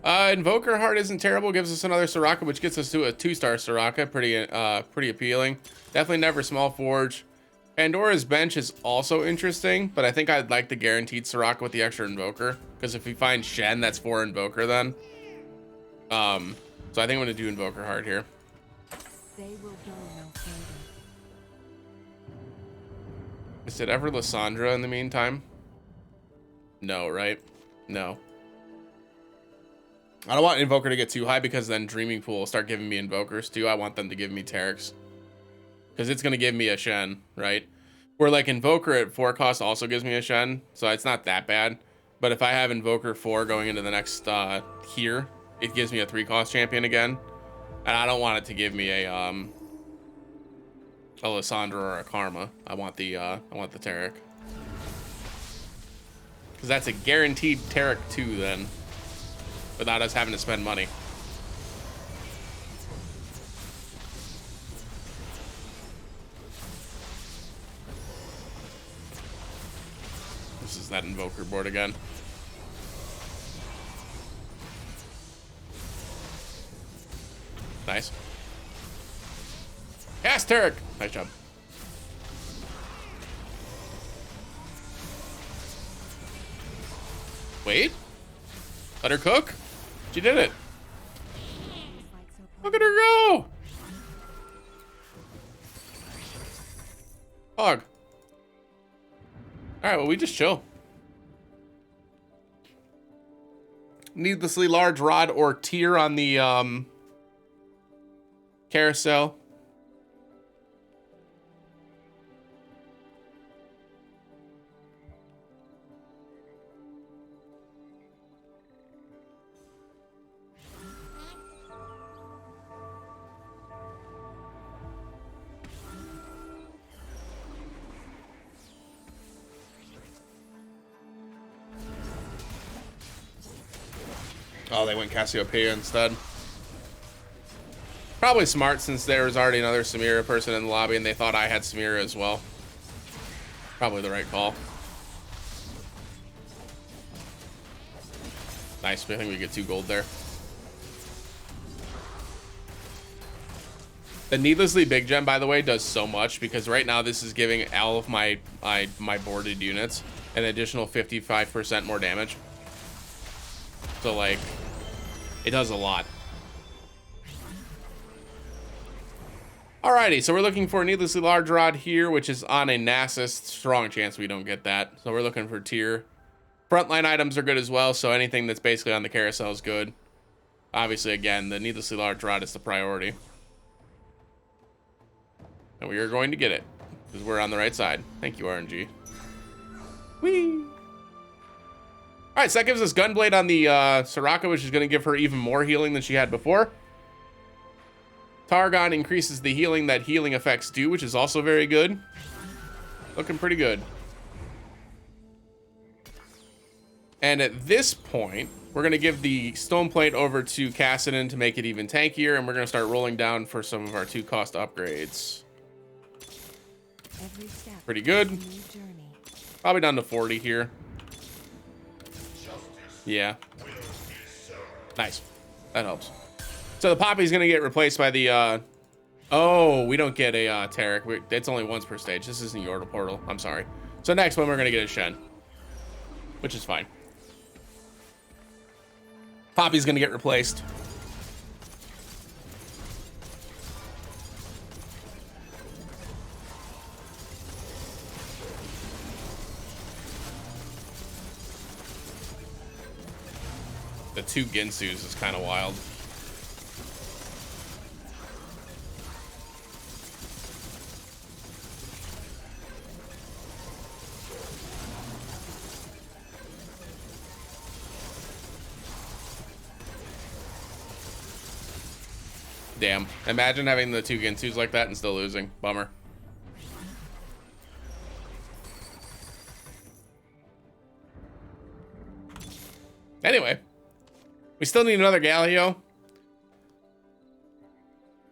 Invoker Heart isn't terrible. Gives us another Soraka, which gets us to a 2-star Soraka. Pretty appealing. Definitely never small forge. Pandora's Bench is also interesting, but I think I'd like the guaranteed Soraka with the extra Invoker, because if we find Shen, that's 4 Invoker then. So I think I'm gonna do Invoker Heart here. They will go no further. Is it ever Lysandra in the meantime? No, right? No. I don't want Invoker to get too high, because then Dreaming Pool will start giving me Invokers too. I want them to give me Terex, because it's going to give me a Shen, right? Where like Invoker at 4 cost also gives me a Shen, so it's not that bad. But if I have Invoker 4 going into the next here, it gives me a 3 cost champion again. And I don't want it to give me a Lysandra or a Karma. I want the Taric. Because that's a guaranteed Taric 2 then, without us having to spend money. This is that Invoker board again. Nice. Yes, Taric! Nice job. Wait. Let her cook? She did it. Look at her go! Hog. Alright, well, we just chill. Needlessly large rod or tier on the carousel. Oh, they went Cassiopeia instead. Probably smart, since there was already another Samira person in the lobby and they thought I had Samira as well. Probably the right call. Nice, I think we get 2 gold there. The needlessly big gem, by the way, does so much, because right now this is giving all of my boarded units an additional 55% more damage. So like, it does a lot. Alrighty, so we're looking for a needlessly large rod here, which is on a Nasus. Strong chance we don't get that. So we're looking for tier. Frontline items are good as well, so anything that's basically on the carousel is good. Obviously, again, the needlessly large rod is the priority. And we are going to get it, because we're on the right side. Thank you, RNG. Whee! Alright, so that gives us Gunblade on the Soraka, which is going to give her even more healing than she had before. Targon increases the healing that healing effects do, which is also very good. Looking pretty good. And at this point, we're going to give the Stone Plate over to Kassadin to make it even tankier, and we're going to start rolling down for some of our 2-cost upgrades. Pretty good. Probably down to 40 here. Yeah. Nice. That helps. So the Poppy's gonna get replaced by the oh, we don't get a Taric. It's only once per stage. This isn't Yordle Portal. I'm sorry. So next one we're gonna get a Shen, which is fine. Poppy's gonna get replaced. The 2 Ginsus is kind of wild. Damn. Imagine having the 2 Ginsus like that and still losing. Bummer. Anyway, we still need another Galio.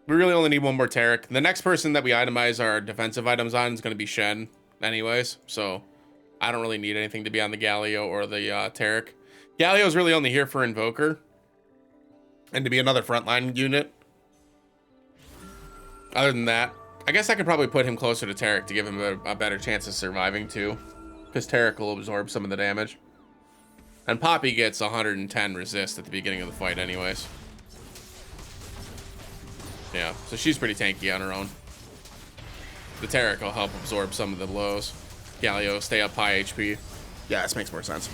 We really only need one more Taric. The next person that we itemize our defensive items on is going to be Shen anyways, so I don't really need anything to be on the Galio or the Taric. Galio is really only here for Invoker and to be another frontline unit. Other than that, I guess I could probably put him closer to Taric to give him a better chance of surviving too, because Taric will absorb some of the damage. And Poppy gets 110 resist at the beginning of the fight anyways. Yeah, so she's pretty tanky on her own. The Taric will help absorb some of the blows. Galio, stay up high HP. Yeah, this makes more sense.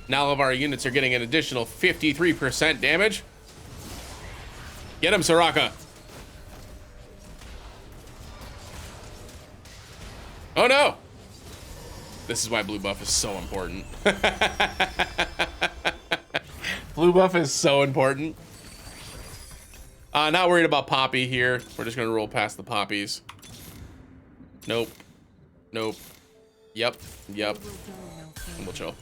Now all of our units are getting an additional 53% damage. Get him, Soraka. Oh no! This is why blue buff is so important. Blue buff is so important. Not worried about Poppy here. We're just gonna roll past the poppies. Nope. Nope. Yep. Yep. And we'll chill.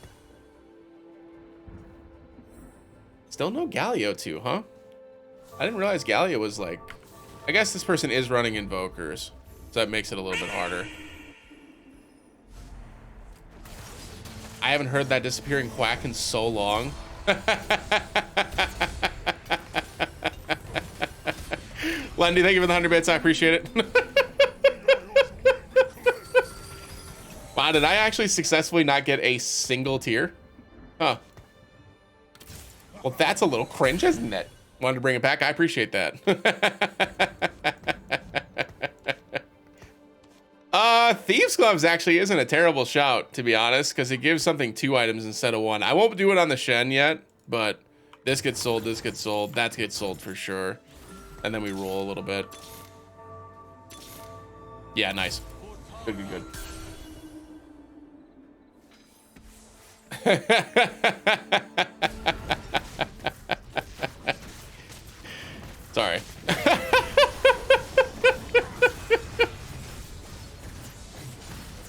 Still no Galio too, huh? I didn't realize Galio was like... I guess this person is running Invokers, so that makes it a little bit harder. I haven't heard that disappearing quack in so long. Lendy, thank you for the 100 bits. I appreciate it. Wow, did I actually successfully not get a single tier? Huh. Well, that's a little cringe, isn't it? Wanted to bring it back. I appreciate that. Thieves Gloves actually isn't a terrible shout, to be honest, because it gives something 2 items instead of 1. I won't do it on the Shen yet, but this gets sold, that gets sold for sure. And then we roll a little bit. Yeah, nice. Good, good, good. Sorry.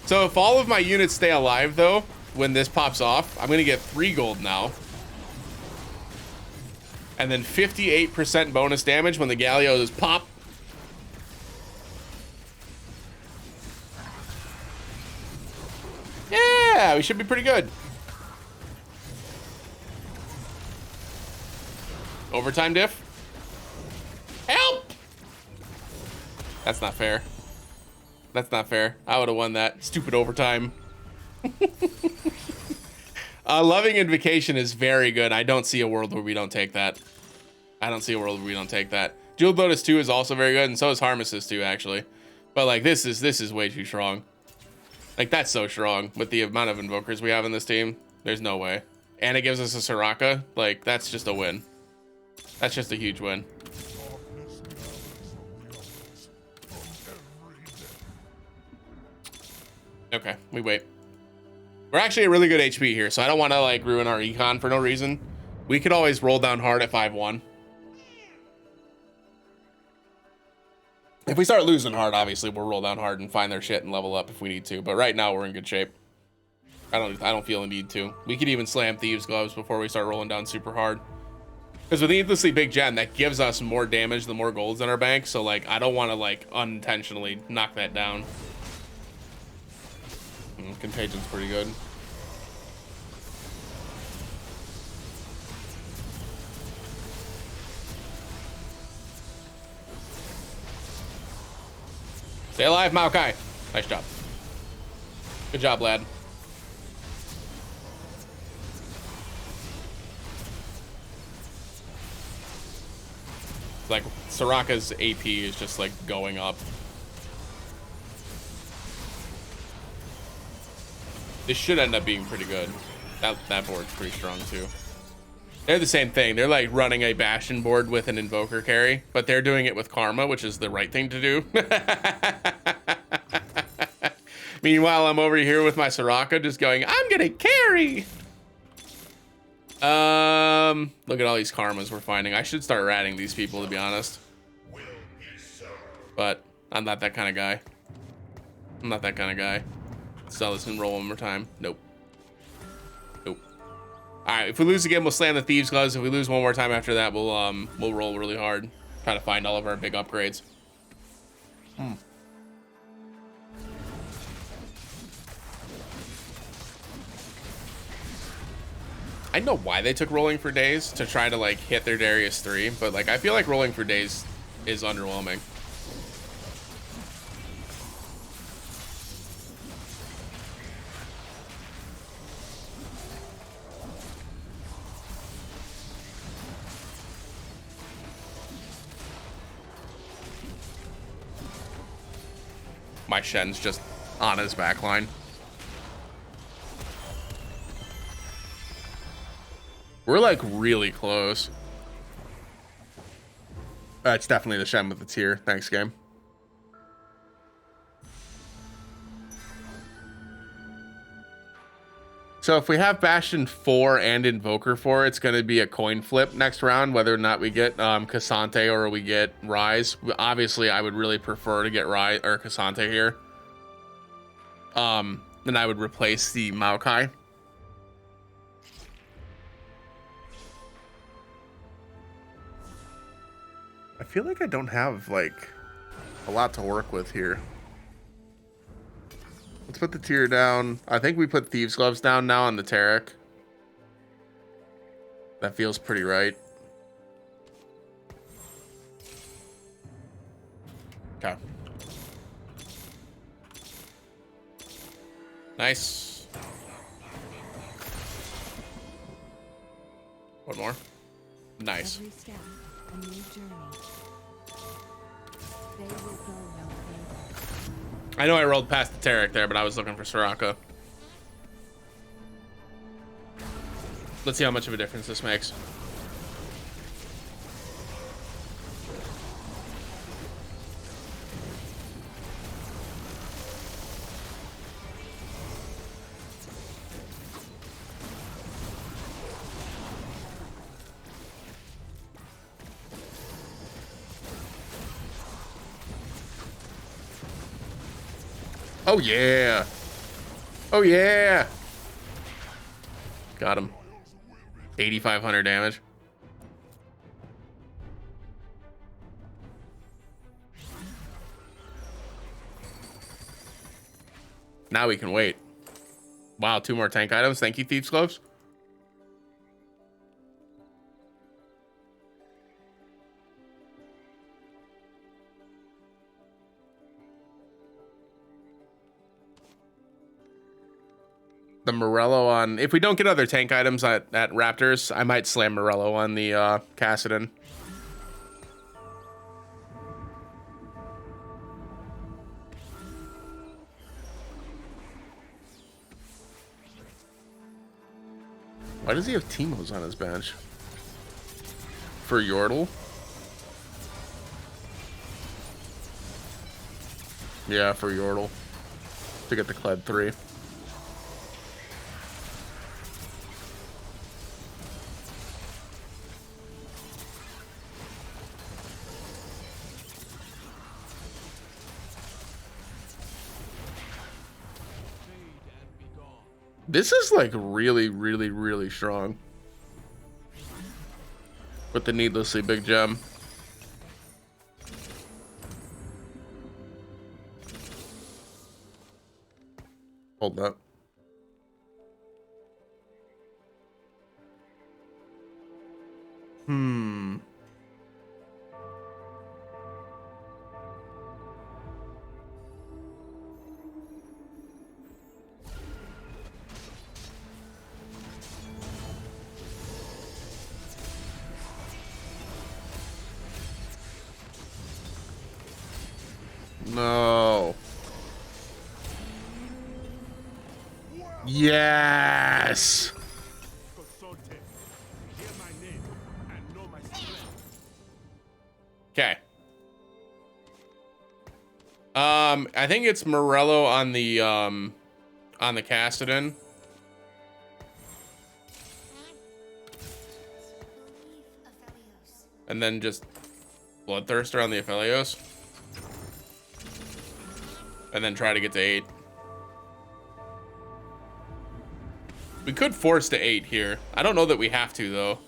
So if all of my units stay alive though, when this pops off, I'm gonna get 3 gold now. And then 58% bonus damage when the Galios pop. Yeah, we should be pretty good. Overtime diff. Help! That's not fair. That's not fair. I would have won that. Stupid overtime. Loving Invocation is very good. I don't see a world where we don't take that. I don't see a world where we don't take that. Jeweled Lotus 2 is also very good, and so is Harmesis 2, actually. But like this is way too strong. Like that's so strong with the amount of invokers we have in this team. There's no way. And it gives us a Soraka. Like that's just a win. That's just a huge win. Okay, we wait. We're actually a really good HP here, so I don't want to like ruin our econ for no reason. We could always roll down hard at 5-1. If we start losing hard, obviously we'll roll down hard and find their shit and level up if we need to. But right now we're in good shape. I don't feel a need to. We could even slam Thieves Gloves before we start rolling down super hard. Because with Needlessly Big Gen, that gives us more damage the more golds in our bank. So like I don't want to like unintentionally knock that down. Contagion's pretty good. Stay alive, Maokai. Nice job. Good job, lad. Like Soraka's AP is just like going up. This should end up being pretty good. That board's pretty strong too. They're the same thing. They're like running a Bastion board with an Invoker carry, but they're doing it with Karma, which is the right thing to do. Meanwhile, I'm over here with my Soraka just going, I'm gonna carry. Look at all these Karmas we're finding. I should start ratting these people, to be honest. But I'm not that kind of guy. I'm not that kind of guy. Sell this and roll one more time. Nope. Nope. All right, if we lose again, we'll slam the Thieves' Gloves. If we lose one more time after that, we'll roll really hard. Try to find all of our big upgrades. I know why they took rolling for days to try to like hit their Darius 3, but like I feel like rolling for days is underwhelming. My Shen's just on his backline. We're like really close. It's definitely the Shen with the tier. Thanks, game. So if we have Bastion 4 and Invoker 4, it's going to be a coin flip next round, whether or not we get Cassante or we get Rise. Obviously, I would really prefer to get Rise or Cassante here. Then I would replace the Maokai. I feel like I don't have like a lot to work with here. Let's put the tier down. I think we put Thieves' Gloves down now on the Taric. That feels pretty right. Okay. Nice. One more. Nice. Every step, a new journey. They will go no further. I know I rolled past the Taric there, but I was looking for Soraka. Let's see how much of a difference this makes. Oh yeah. Oh yeah. Got him. 8,500 damage. Now we can wait. Wow, 2 more tank items. Thank you, Thieves' Gloves. The Morello on... If we don't get other tank items at Raptors, I might slam Morello on the Kassadin. Why does he have Teemos on his bench? For Yordle? Yeah, for Yordle. To get the Kled 3. This is like really, really, really strong. With the needlessly big gem. Hold up. No. Yes. Okay. I think it's Morello on the Cassidy. And then just Bloodthirster on the Aphelios. And then try to get to 8. We could force to 8 here. I don't know that we have to, though.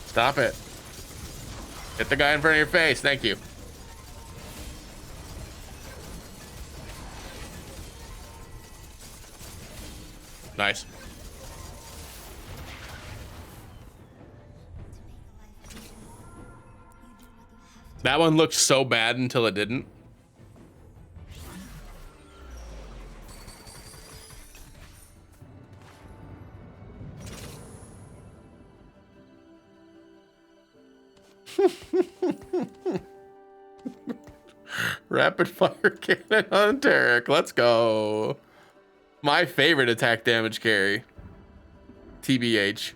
Stop it. Hit the guy in front of your face. Thank you. Nice. That one looked so bad until it didn't. Rapid fire cannon on Tarek. Let's go. My favorite attack damage carry. TBH.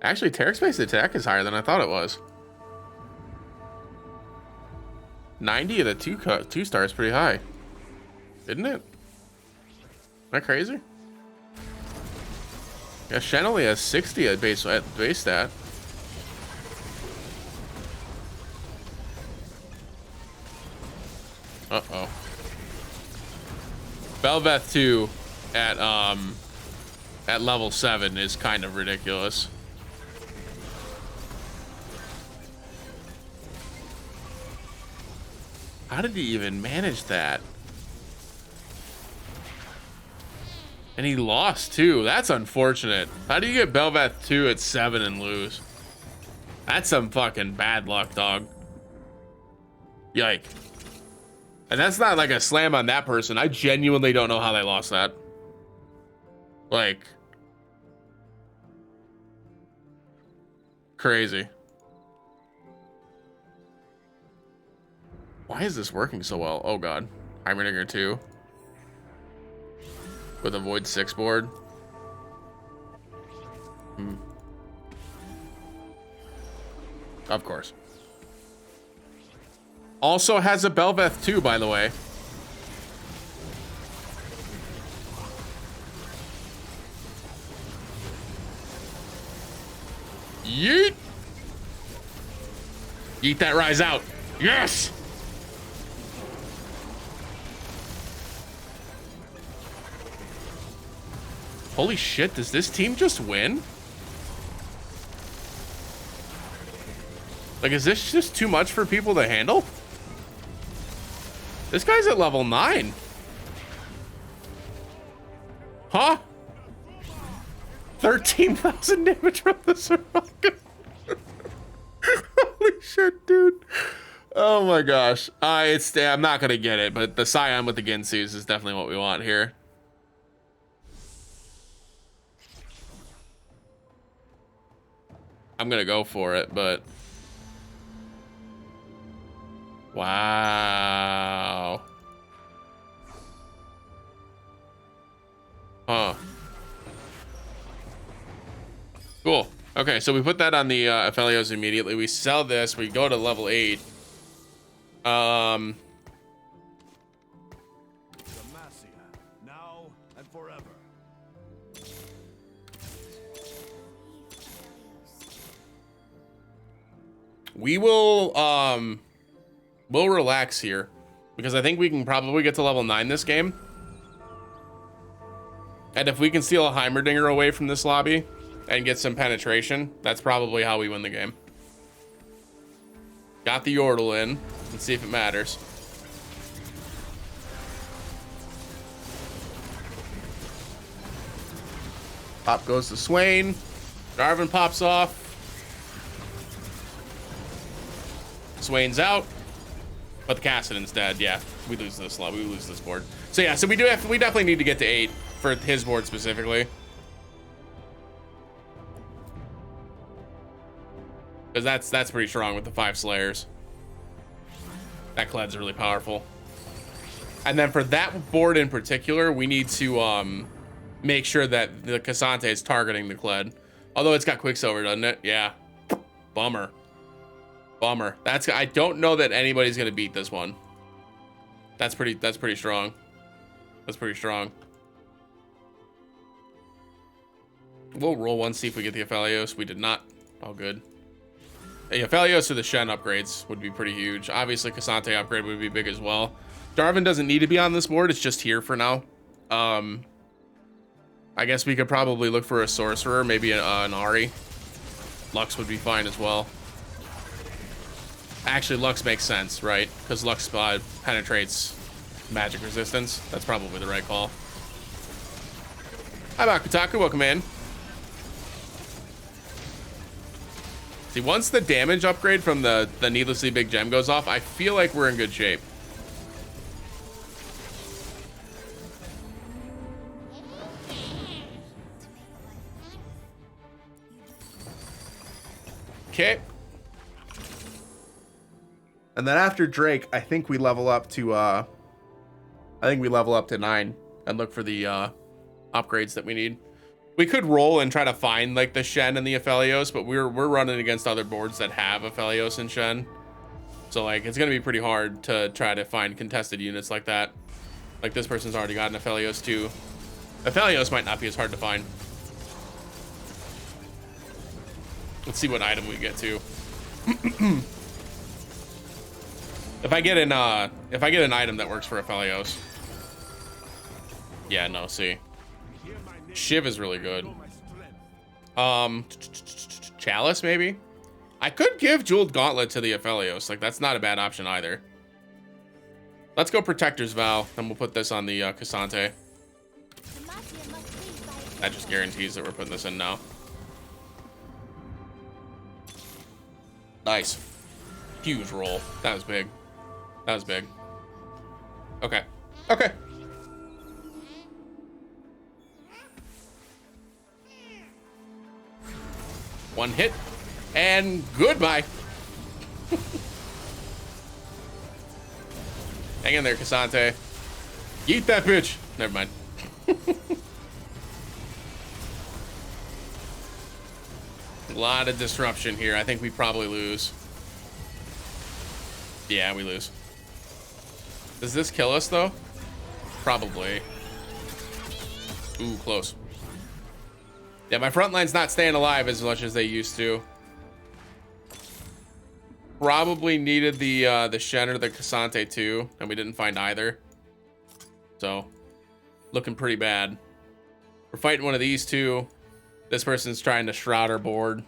Actually, Tarek's base attack is higher than I thought it was. 90 of the two star is pretty high. Isn't it? Am I crazy? Yeah, Shen only has 60 at base stat. Uh-oh. Belveth 2 at level 7 is kind of ridiculous. How did he even manage that? And he lost too. That's unfortunate. How do you get Belveth 2 at 7 and lose? That's some fucking bad luck, dog. Yike. And that's not like a slam on that person. I genuinely don't know how they lost that. Like, crazy. Why is this working so well? Oh god. Heimerdinger 2. With a Void 6 board. Of course. Also has a Belveth 2, by the way. Yeet! Yeet that rise out. Yes! Holy shit, does this team just win? Like, is this just too much for people to handle? This guy's at level 9. Huh? 13,000 damage from the Soraka. Holy shit, dude. Oh my gosh. I'm not gonna get it, but the Scion with the Ginsus is definitely what we want here. I'm gonna go for it, but wow. Huh. Cool. Okay, so we put that on the Aphelios immediately. We sell this. We go to level 8. Now and forever. We will we'll relax here because I think we can probably get to level 9 this game. And if we can steal a Heimerdinger away from this lobby and get some penetration, that's probably how we win the game. Got the Yordle in. Let's see if it matters. Pop goes to Swain. Darwin pops off. Swain's out. But the Cassidon's dead. Yeah, we lose this slot. We lose this board. So yeah, so we definitely need to get to 8 for his board specifically. Because that's pretty strong with the 5 Slayers. That Kled's really powerful. And then for that board in particular, we need to make sure that the Cassante is targeting the Kled. Although it's got Quicksilver, doesn't it? Yeah. Bummer. Bummer. I don't know that anybody's gonna beat this one. That's pretty strong. That's pretty strong. We'll roll one, see if we get the Aphelios. We did not. All good. The Aphelios or the Shen upgrades would be pretty huge. Obviously, Cassante upgrade would be big as well. Darwin doesn't need to be on this board. It's just here for now. I guess we could probably look for a Sorcerer, maybe an Ari. Lux would be fine as well. Actually, Lux makes sense, right? Because Lux penetrates magic resistance. That's probably the right call. Hi, Bakutaku. Welcome in. See, once the damage upgrade from the needlessly big gem goes off, I feel like we're in good shape. Okay. And then after Drake, I think we level up to 9 and look for the upgrades that we need. We could roll and try to find like the Shen and the Aphelios, but we're running against other boards that have Aphelios and Shen. So like it's gonna be pretty hard to try to find contested units like that. Like this person's already got an Aphelios too. Aphelios might not be as hard to find. Let's see what item we get to. If I get an item that works for Aphelios. Yeah, no, see. Shiv is really good. Chalice, maybe? I could give Jeweled Gauntlet to the Aphelios. Like, that's not a bad option either. Let's go Protector's Vow, then we'll put this on the Cassante. That just guarantees that we're putting this in now. Nice. Huge roll. That was big. That was big. Okay. Okay. One hit, and goodbye. Hang in there, Cassante. Eat that bitch. Never mind. A lot of disruption here. I think we probably lose. Yeah, we lose. Does this kill us, though? Probably. Ooh, close. Yeah, my front line's not staying alive as much as they used to. Probably needed the Shen or the Cassante too, and we didn't find either. So, looking pretty bad. We're fighting one of these two. This person's trying to shroud our board.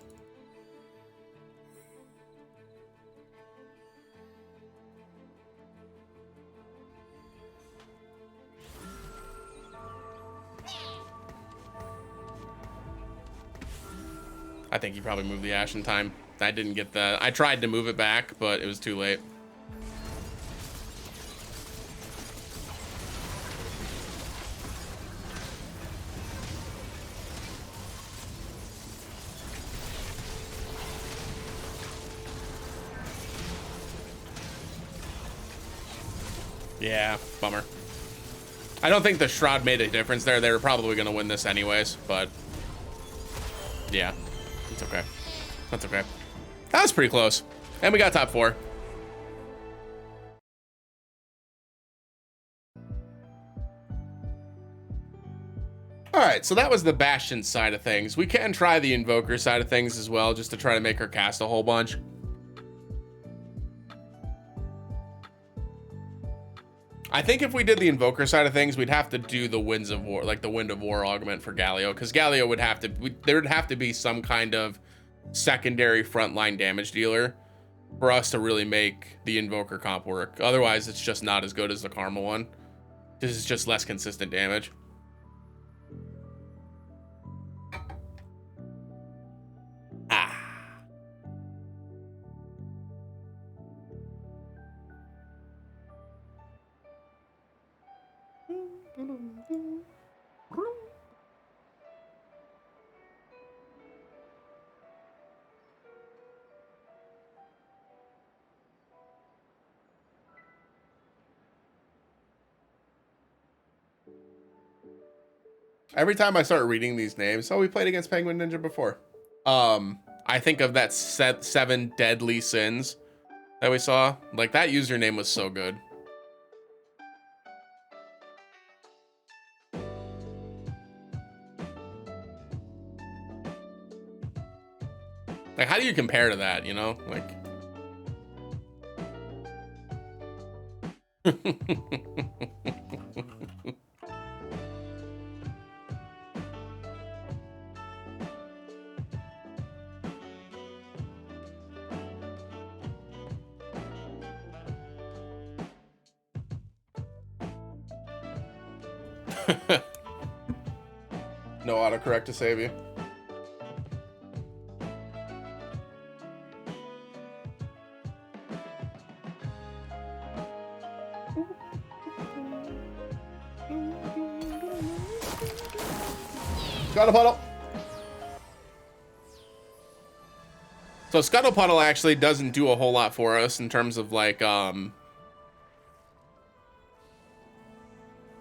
I think he probably moved the Ashe in time. I didn't get the... I tried to move it back, but it was too late. Yeah, bummer. I don't think the Shroud made a difference there. They were probably going to win this anyways, but... yeah. It's okay. That's okay. That was pretty close. And we got top 4. All right, so that was the Bastion side of things. We can try the Invoker side of things as well, just to try to make her cast a whole bunch. I think if we did the Invoker side of things, we'd have to do the Winds of War, like the Wind of War augment for Galio, because Galio would have to, there would have to be some kind of secondary frontline damage dealer for us to really make the Invoker comp work. Otherwise, it's just not as good as the Karma one. This is just less consistent damage. Every time I start reading these names, oh, we played against Penguin Ninja before. I think of that 7 deadly sins that we saw. Like, that username was so good. Like, how do you compare to that, you know? Like... No autocorrect to save you. Scuttle Puddle. So Scuttle Puddle actually doesn't do a whole lot for us in terms of like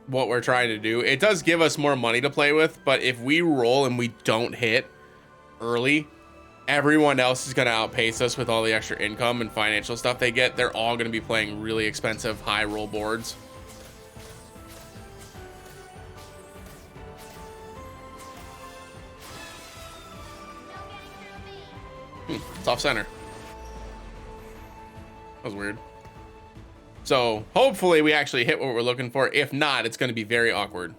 what we're trying to do. It does give us more money to play with, but if we roll and we don't hit early, everyone else is going to outpace us with all the extra income and financial stuff they get. They're all going to be playing really expensive high roll boards. It's off center. That was weird. So hopefully we actually hit what we're looking for. If not, it's going to be very awkward.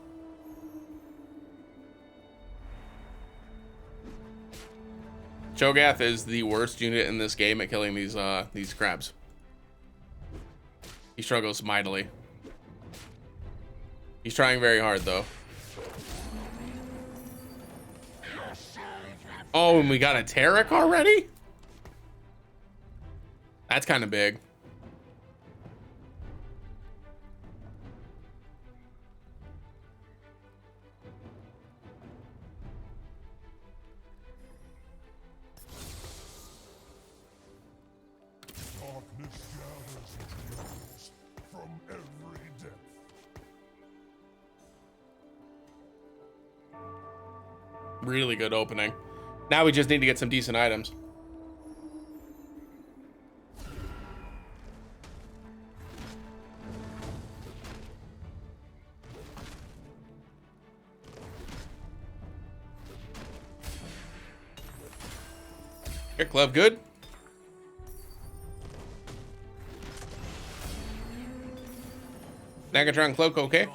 Cho'Gath is the worst unit in this game at killing these crabs. He struggles mightily. He's trying very hard though. Oh, and we got a Tarek already? That's kind of big. Darkness gathers into the echoes from every depth. Really good opening. Now we just need to get some decent items. Here, Clove, good. Nagatron Cloak, okay.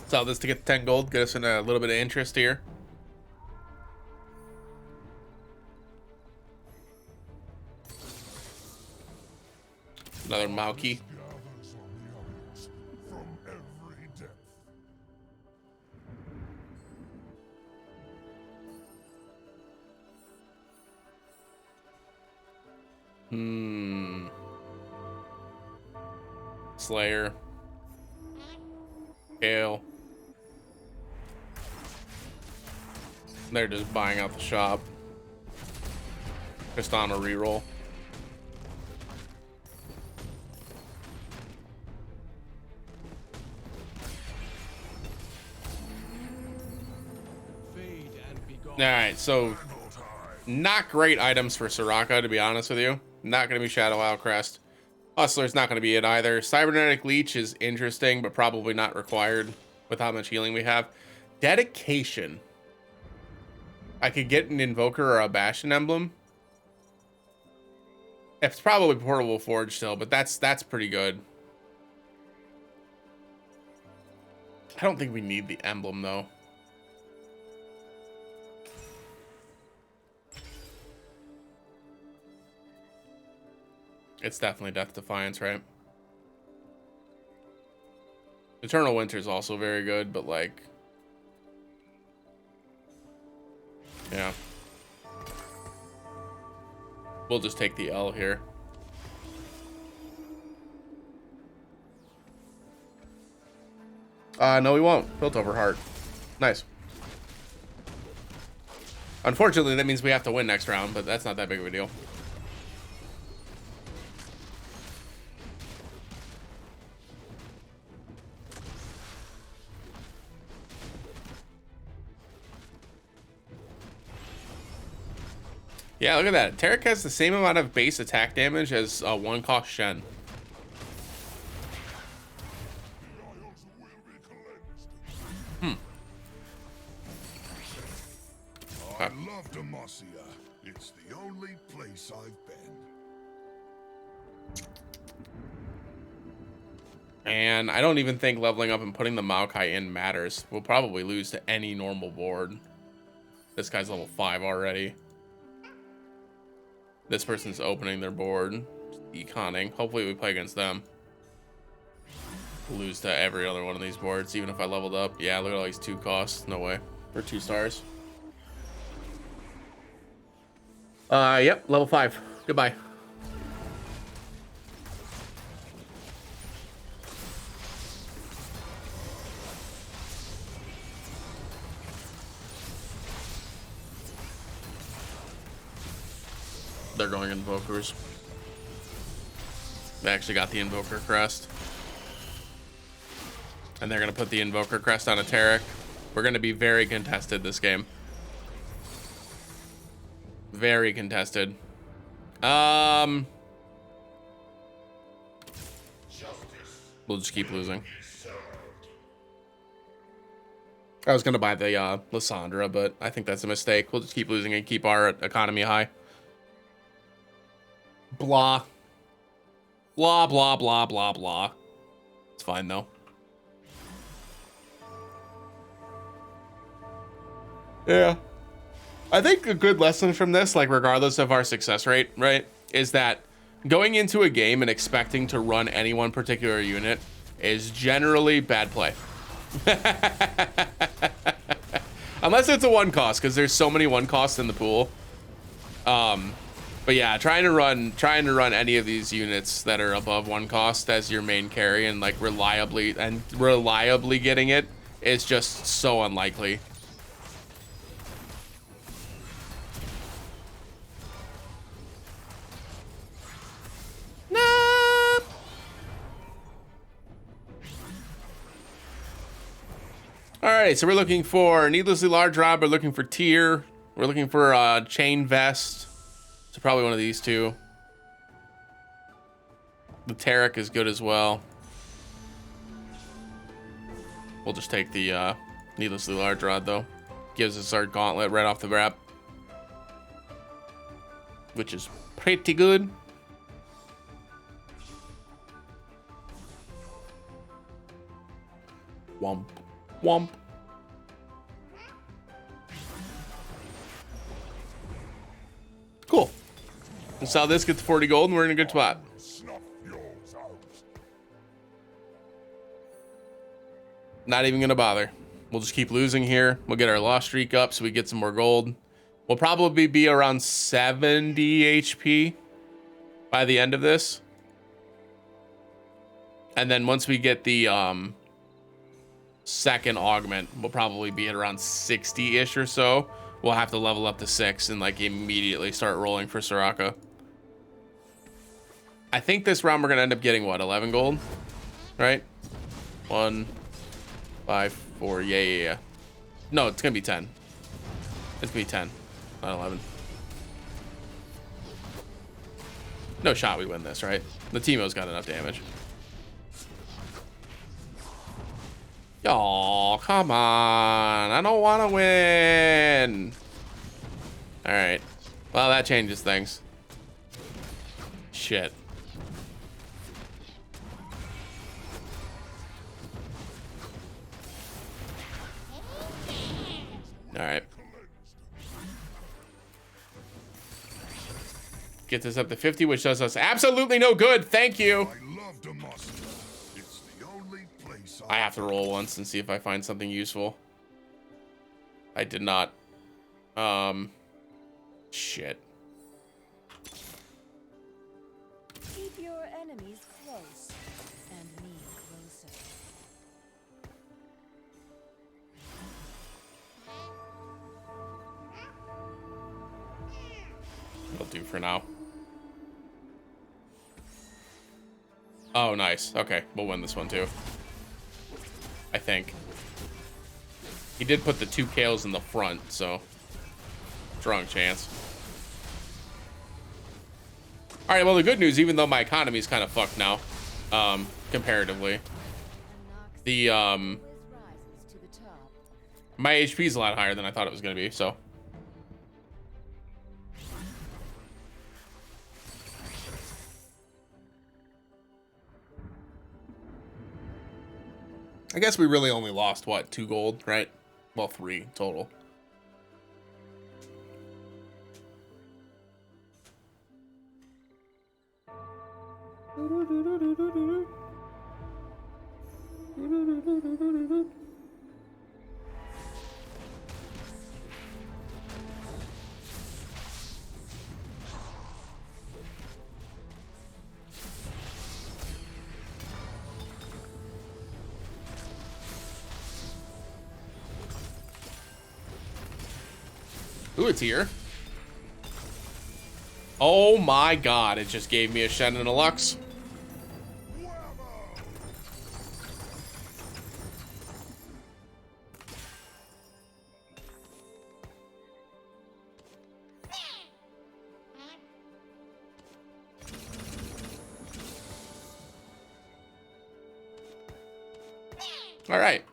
Sell this to get the 10 gold, get us in a little bit of interest here. Another Maoki. Gathers on the others from every depth. Slayer. Gale. They're just buying out the shop. Just on a reroll. Alright, so not great items for Soraka, to be honest with you. Not going to be Shadow Isle Crest. Hustler's not going to be it either. Cybernetic Leech is interesting, but probably not required with how much healing we have. Dedication. I could get an Invoker or a Bastion Emblem. It's probably Portable Forge still, but that's pretty good. I don't think we need the emblem, though. It's definitely Death Defiance, right? Eternal Winter is also very good, but like... yeah. We'll just take the L here. No, we won't. Piltover Heart. Nice. Unfortunately, that means we have to win next round, but that's not that big of a deal. Yeah, look at that. Tarek has the same amount of base attack damage as one cost Shen. I love Demacia. It's the only place I've been. And I don't even think leveling up and putting the Maokai in matters. We'll probably lose to any normal board. This guy's level 5 already. This person's opening their board. Econing. Hopefully we play against them. We'll lose to every other one of these boards, even if I leveled up. Yeah, look at all these 2 costs. No way. For 2 stars. Yep, level 5. Goodbye. They're going invokers. They actually got the invoker crest. And they're going to put the invoker crest on a Tarek. We're going to be very contested this game. Very contested. We'll just keep losing. I was going to buy the Lysandra, but I think that's a mistake. We'll just keep losing and keep our economy high. Blah. Blah, blah, blah, blah, blah. It's fine, though. Yeah. I think a good lesson from this, like regardless of our success rate, right, is that going into a game and expecting to run any one particular unit is generally bad play. Unless it's a 1 cost, because there's so many 1 costs in the pool. But yeah, trying to run any of these units that are above 1 cost as your main carry and like reliably getting it is just so unlikely. No. All right, so we're looking for needlessly large rob. We're looking for tier. We're looking for chain vest. So probably one of these 2. The Tarek is good as well. We'll just take the needlessly large rod though. Gives us our gauntlet right off the bat, which is pretty good. Womp, womp. Cool. We'll sell this, get the 40 gold, and we're in a good spot. Snuff yours out. Not even gonna bother. We'll just keep losing here. We'll get our loss streak up so we get some more gold. We'll probably be around 70 HP by the end of this. And then once we get the second augment, we'll probably be at around 60-ish or so. We'll have to level up to 6 and like immediately start rolling for Soraka. I think this round we're gonna end up getting what, 11 gold, right? 1, 5, 4. Yeah. No, it's gonna be 10. It's gonna be 10, not 11. No shot we win this, right? The Teemo's got enough damage. Oh, come on. I don't want to win. All right. Well, that changes things. Shit. All right. Get this up to 50, which does us absolutely no good. Thank you. I love Demacia. It's the only place I have to roll once and see if I find something useful. I did not. Shit. Keep your enemies close and me closer. It'll do for now. Oh, nice. Okay, we'll win this one too. I think. He did put the 2 Kales in the front, so strong chance. All right, well, the good news, even though my economy is kind of fucked now, comparatively, the Always rises to the top. my HP is a lot higher than I thought it was going to be, so. I guess we really only lost, what, 2 gold, right? Well, 3 total. Ooh, it's here. Oh my god, it just gave me a Shen and a Lux. All right.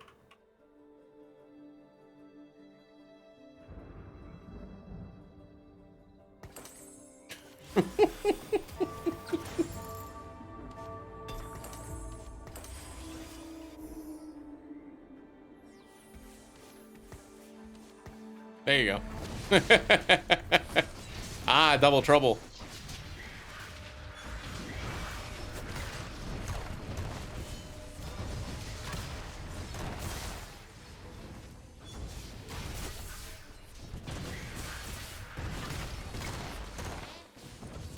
There you go. Ah, double trouble.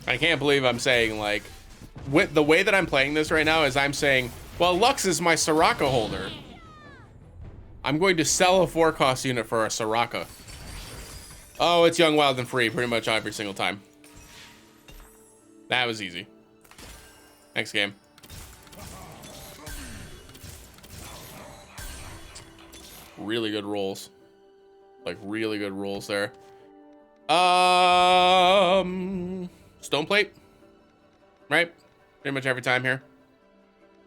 I can't believe I'm saying, like, with the way that I'm playing this right now is I'm saying, well, Lux is my Soraka holder. I'm going to sell a 4-cost unit for a Soraka. Oh, it's young, wild, and free pretty much every single time. That was easy. Next game. Really good rolls. Like, really good rolls there. Stone plate, right? Pretty much every time here.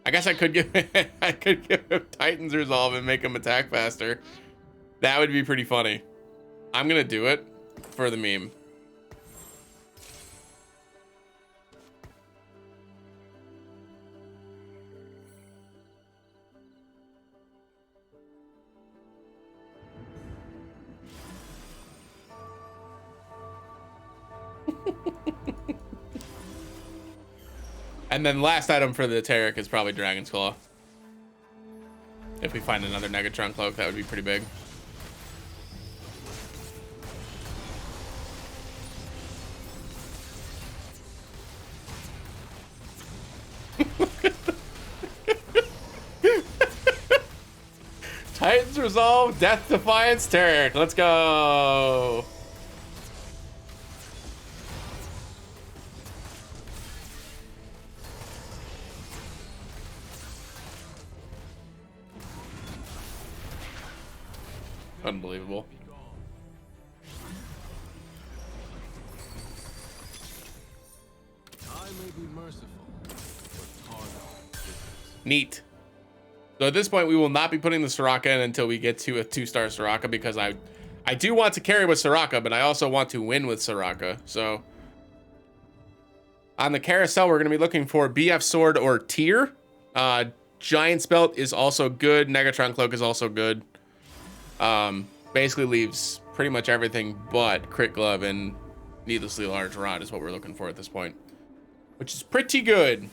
I guess I could give I could give him Titan's Resolve and make him attack faster. That would be pretty funny. I'm gonna do it for the meme. And then last item for the Tarek is probably Dragon's Claw. If we find another Negatron Cloak, that would be pretty big. Titans Resolve, Death Defiance, Tarek. Let's go. Unbelievable. I may be merciful, but hard on. Neat. So at this point, we will not be putting the Soraka in until we get to a 2-star Soraka, because I do want to carry with Soraka, but I also want to win with Soraka. So on the carousel, we're going to be looking for BF Sword or Tear. Giant's Belt is also good. Negatron Cloak is also good. Basically leaves pretty much everything but Crit Glove and Needlessly Large Rod is what we're looking for at this point, which is pretty good.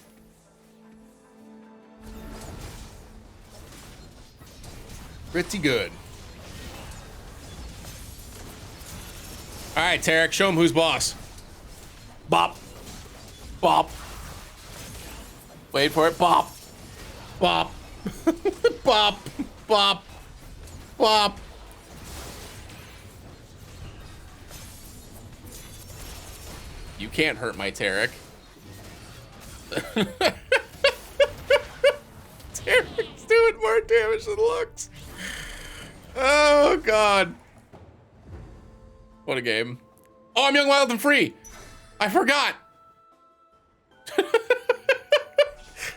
Pretty good. All right, Tarek, show him who's boss. Bop. Bop. Wait for it. Bop. Bop. Bop. Bop. Bop. You can't hurt my Tarek. Tarek's doing more damage than Lux. Oh, God. What a game. Oh, I'm young, wild, and free. I forgot.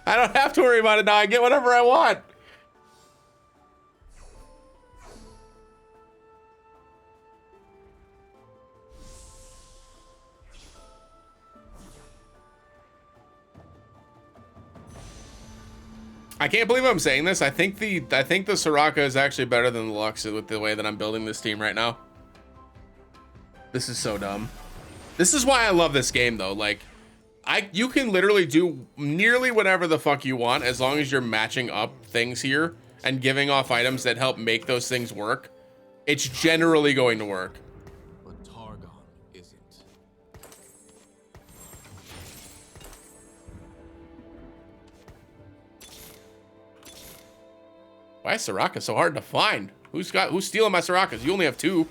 I don't have to worry about it now. I get whatever I want. I can't believe I'm saying this. I think the Soraka is actually better than the Lux with the way that I'm building this team right now. This is so dumb. This is why I love this game though. Like, you can literally do nearly whatever the fuck you want as long as you're matching up things here and giving off items that help make those things work. It's generally going to work. But Targon isn't. Why is Soraka so hard to find? Who's stealing my Sorakas? You only have 2.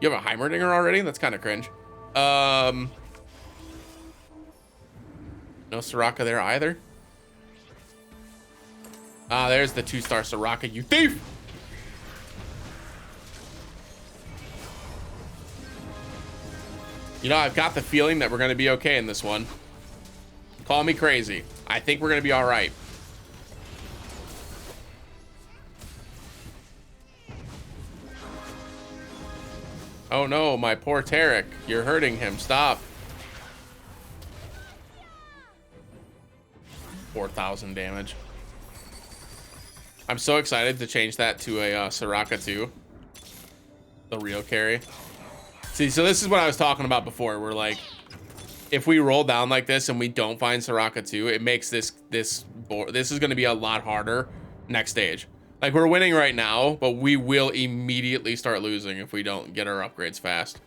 You have a Heimerdinger already? That's kind of cringe. No Soraka there either. Ah, there's the 2-star Soraka, you thief! You know, I've got the feeling that we're going to be okay in this one. Call me crazy. I think we're going to be all right. Oh no, my poor Tarek. You're hurting him. Stop. 4,000 damage. I'm so excited to change that to a Soraka too. The real carry. See, so this is what I was talking about before. We're like, if we roll down like this and we don't find Soraka 2, it makes this is going to be a lot harder next stage. Like, we're winning right now, but we will immediately start losing if we don't get our upgrades fast.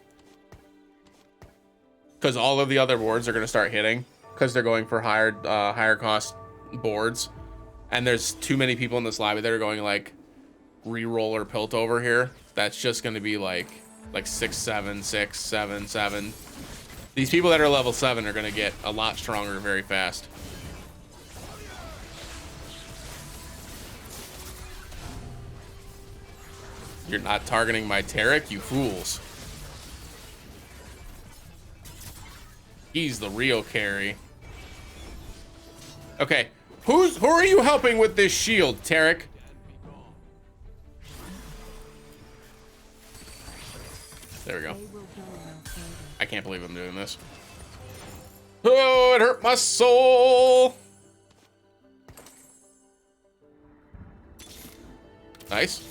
Because all of the other boards are going to start hitting because they're going for higher cost boards. And there's too many people in this lobby that are going like re-roll or pilt over here. That's just going to be like 6, 7, 6, 7, 7. These people that are level 7 are going to get a lot stronger very fast. You're not targeting my Tarek, you fools. He's the real carry. Okay, who are you helping with this shield, Tarek? There we go. I can't believe I'm doing this. Oh, it hurt my soul. Nice.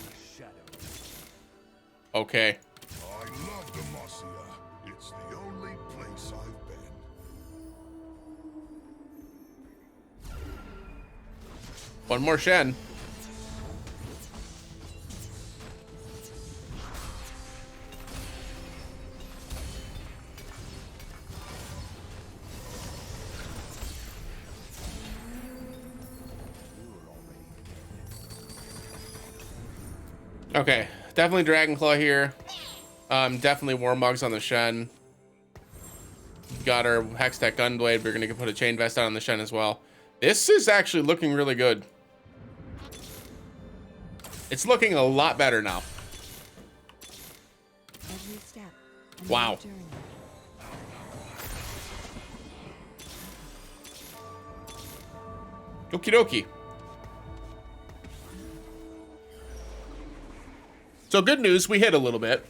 Okay. I love Demacia. It's the only place I've been. One more Shen. Okay, definitely Dragon Claw here. Definitely Warmugs on the Shen. Got our Hextech Gunblade. We're gonna put a Chain Vest on the Shen as well. This is actually looking really good. It's looking a lot better now. Every step, Wow. journey. Okie dokie. So good news, we hit a little bit.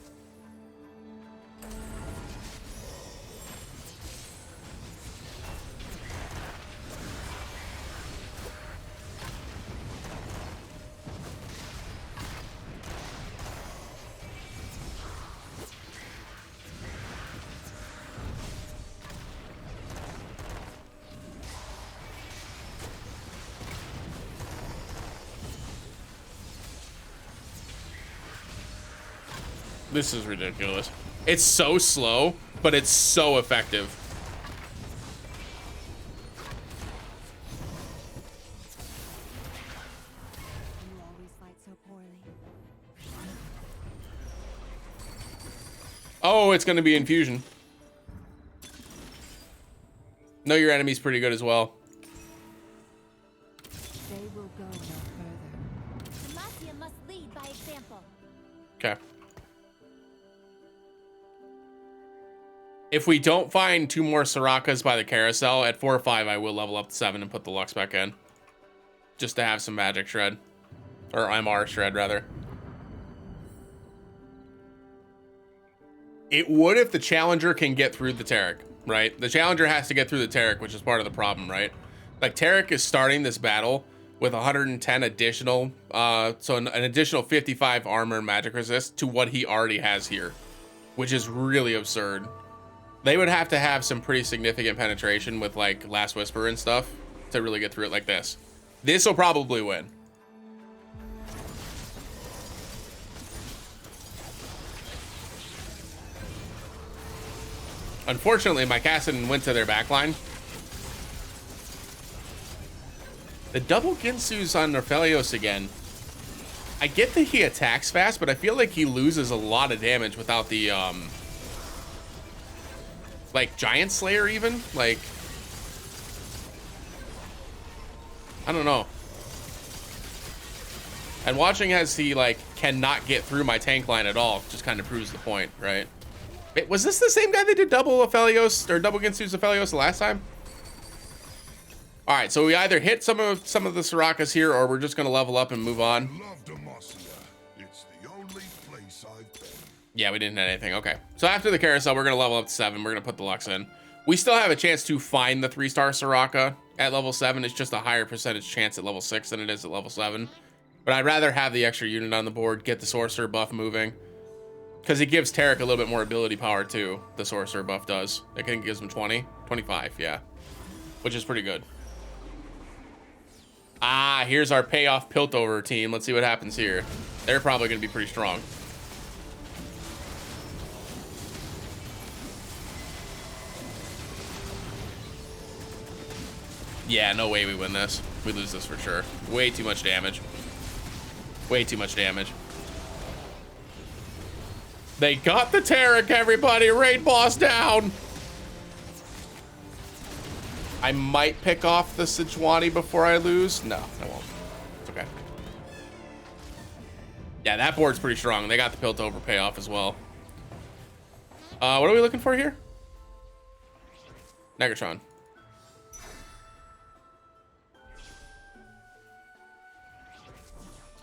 This is ridiculous. It's so slow, but it's so effective. You always fight so poorly. Oh, it's gonna be infusion. Know your enemy's pretty good as well. They will go no further. Demacia must lead by example. Okay. If we don't find 2 more Sorakas by the carousel, at 4 or 5, I will level up to 7 and put the Lux back in. Just to have some magic shred. Or MR shred, rather. It would if the Challenger can get through the Taric, right? The Challenger has to get through the Taric, which is part of the problem, right? Like, Taric is starting this battle with 110 additional, so an additional 55 armor and magic resist to what he already has here, which is really absurd. They would have to have some pretty significant penetration with, like, Last Whisper and stuff to really get through it like this. This will probably win. Unfortunately, my Kassadin went to their backline. The double Ginsu's on Nerfelios again. I get that he attacks fast, but I feel like he loses a lot of damage without the, like, Giant Slayer even? Like, I don't know. And watching as he, like, cannot get through my tank line at all just kind of proves the point, right? Wait, was this the same guy that did double Aphelios, or double Ginsu's Aphelios the last time? All right, so we either hit some of the Sorakas here, or we're just gonna level up and move on. Love Demacia. It's the only place I've been. Yeah, we didn't hit anything. Okay, so after the carousel, we're gonna level up to 7. We're gonna put the Lux in. We still have a chance to find the 3-star Soraka at level 7. It's just a higher percentage chance at level 6 than it is at level 7. But I'd rather have the extra unit on the board, get the Sorcerer buff moving, because it gives Taric a little bit more ability power too. The Sorcerer buff does. I think it gives him 20, 25, yeah, which is pretty good. Ah, here's our payoff Piltover team. Let's see what happens here. They're probably going to be pretty strong. Yeah, no way we win this. We lose this for sure. Way too much damage. Way too much damage. They got the Taric, everybody. Raid boss down. I might pick off the Sejuani before I lose. No, I won't. It's okay. Yeah, that board's pretty strong. They got the Piltover payoff as well. What are we looking for here? Negatron.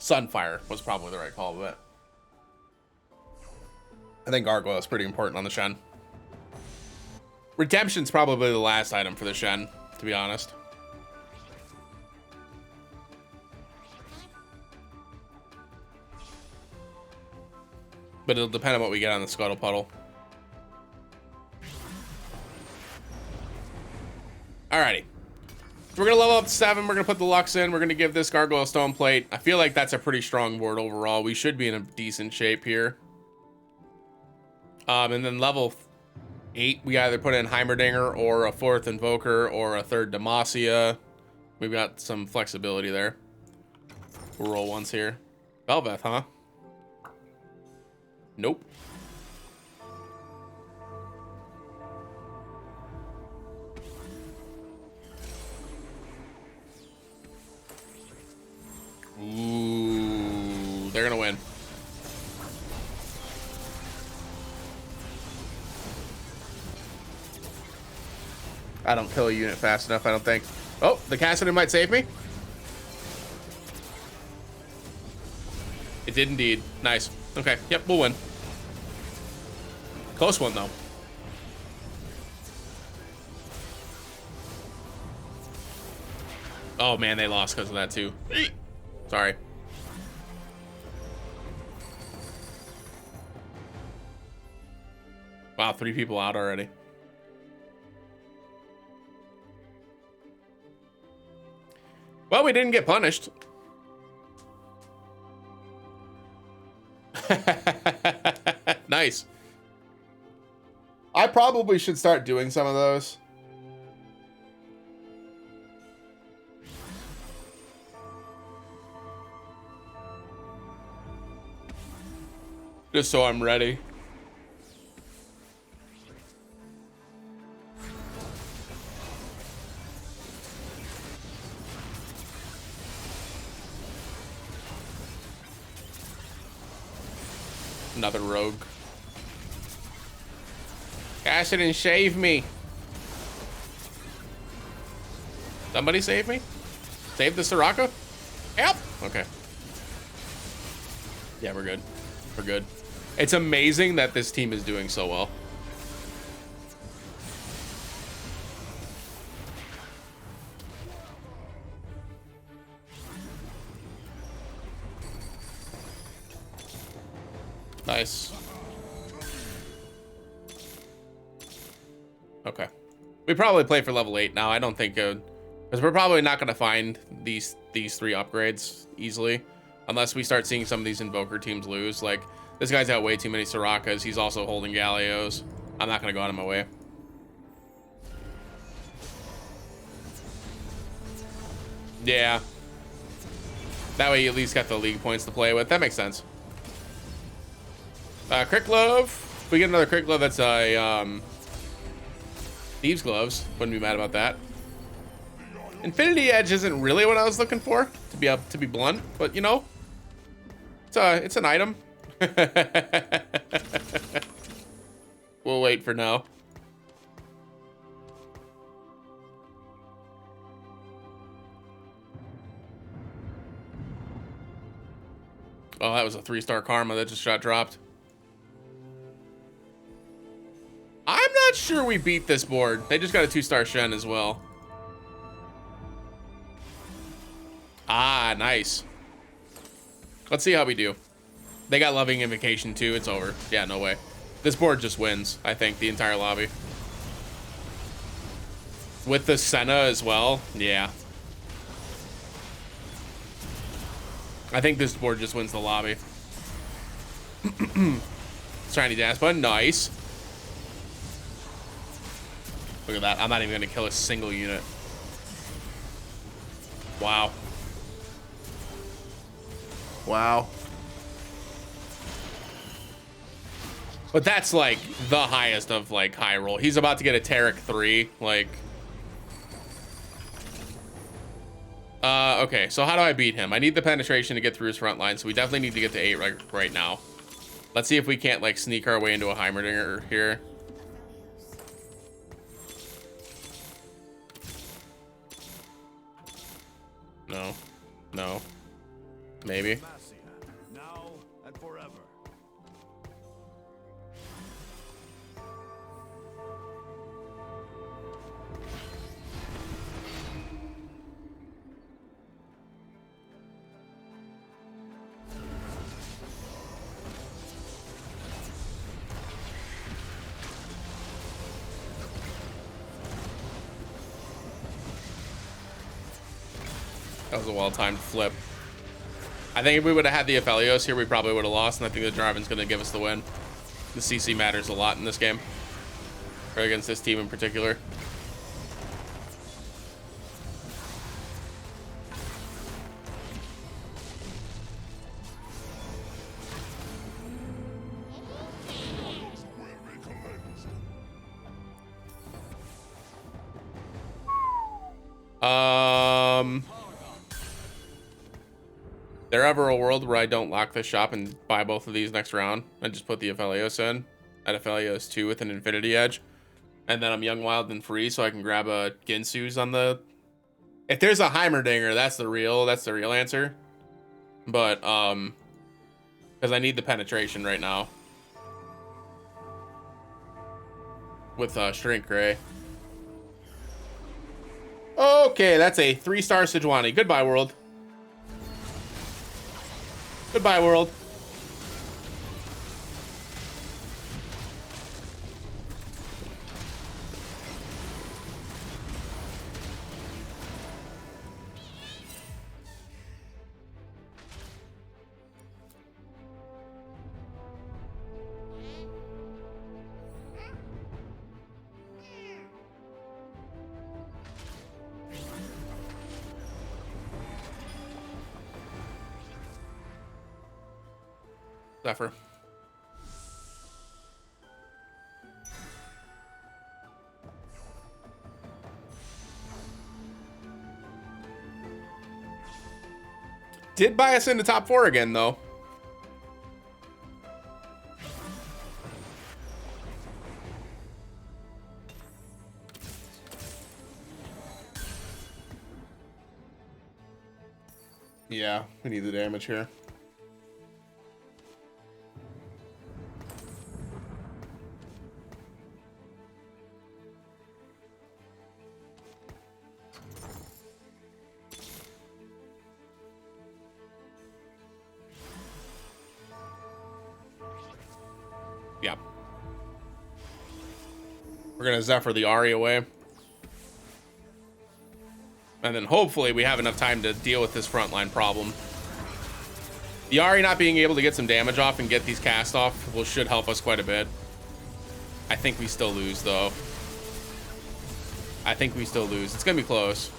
Sunfire was probably the right call, but I think Gargoyle is pretty important on the Shen. Redemption's probably the last item for the Shen, to be honest. But it'll depend on what we get on the Scuttle Puddle. Alrighty. We're gonna level up to 7. We're gonna put the Lux in. We're gonna give this Gargoyle Stone Plate. I feel like that's a pretty strong board overall. We should be in a decent shape here. And then level 8, we either put in Heimerdinger or a 4th Invoker or a 3rd Demacia. We've got some flexibility there. We'll roll once here. Belveth, huh? Nope. Ooh, they're gonna win. I don't kill a unit fast enough, I don't think. Oh, the Kassadin might save me. It did indeed. Nice. Okay, yep, we'll win. Close one, though. Oh, man, they lost because of that, too. Sorry. Wow, 3 people out already. Well, we didn't get punished. Nice. I probably should start doing some of those. Just so I'm ready. Another rogue. Cash it and shave me. Somebody save me. Save the Soraka. Help. Okay. Yeah, we're good. We're good. It's amazing that this team is doing so well. Nice. Okay. We probably play for level 8 now. I don't think because we're probably not going to find these 3 upgrades easily unless we start seeing some of these Invoker teams lose. Like, this guy's got way too many Sorakas. He's also holding Gallios. I'm not going to go out of my way. Yeah. That way you at least got the league points to play with. That makes sense. Crit Glove. If we get another Crit Glove, that's a Thieves Gloves. Wouldn't be mad about that. Infinity Edge isn't really what I was looking for, to be blunt, but you know, it's an item. We'll wait for now. Oh, that was a 3-star Karma that just got dropped. I'm not sure we beat this board. They just got a 2-star Shen as well. Ah, nice. Let's see how we do. They got Loving Invocation too. It's over. Yeah, no way. This board just wins, I think, the entire lobby. With the Senna as well. Yeah. I think this board just wins the lobby. Shiny dash button. Nice. Look at that. I'm not even going to kill a single unit. Wow. Wow. But that's like the highest of like high roll. He's about to get a Tarek 3. Like. Okay, so how do I beat him? I need the penetration to get through his front line, so we definitely need to get to 8 right now. Let's see if we can't like sneak our way into a Heimerdinger here. No. No. Maybe. Now and forever. That was a well-timed flip. I think if we would have had the Aphelios here, we probably would have lost, and I think the Jarvan's going to give us the win. The CC matters a lot in this game. Or against this team in particular. There ever a world where I don't lock this shop and buy both of these next round and just put the Aphelios in at Aphelios 2 with an Infinity Edge, and then I'm young, wild, and free, so I can grab a Ginsu's on the. If there's a Heimerdinger, that's the real answer. But because I need the penetration right now with Shrink Ray. Okay, that's a 3-star Sejuani. Goodbye, world. Goodbye, world. Zephyr. Did buy us into top 4 again, though. Yeah, we need the damage here. Yep. We're gonna Zephyr the Ahri away. And then hopefully we have enough time to deal with this frontline problem. The Ahri not being able to get some damage off and get these cast off should help us quite a bit. I think we still lose, though. I think we still lose. It's gonna be close.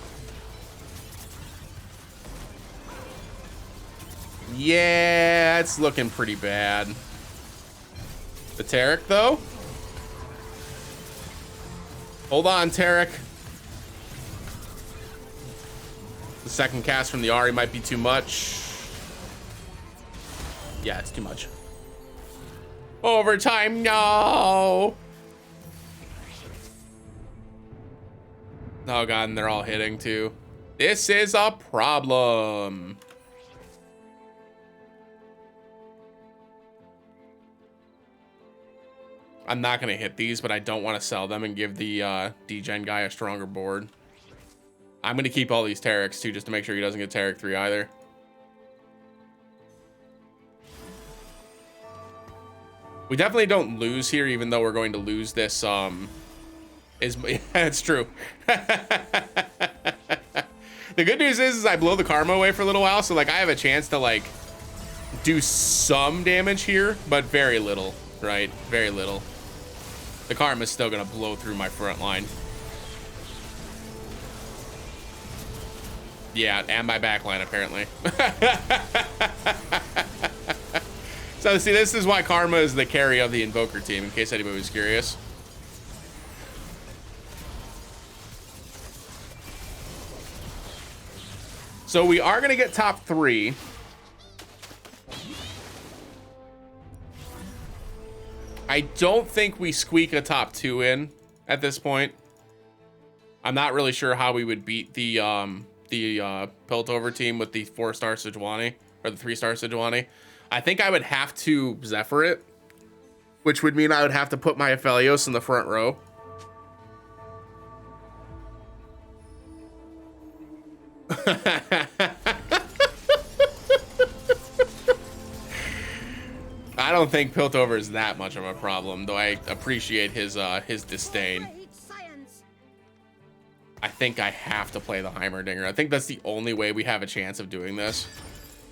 Yeah, it's looking pretty bad. The Taric, though? Hold on, Taric. The second cast from the Ahri might be too much. Yeah, it's too much. Overtime, no! Oh god, and they're all hitting too. This is a problem. I'm not gonna hit these, but I don't want to sell them and give the D-Gen guy a stronger board. I'm gonna keep all these Tarics too, just to make sure he doesn't get Taric 3 either. We definitely don't lose here, even though we're going to lose this. Yeah, it's true. The good news is I blow the karma away for a little while, so like I have a chance to like do some damage here, but very little, right? Very little. The karma is still gonna blow through my front line. Yeah, and my back line apparently. So see, this is why Karma is the carry of the Invoker team, in case anybody was curious. So we are gonna get top 3. I don't think we squeak a top 2 in at this point. I'm not really sure how we would beat the Piltover team with the 4-star Sejuani, or the 3-star Sejuani. I think I would have to Zephyr it, which would mean I would have to put my Aphelios in the front row. I don't think Piltover is that much of a problem, though I appreciate his disdain. I think I have to play the Heimerdinger. I think that's the only way we have a chance of doing this.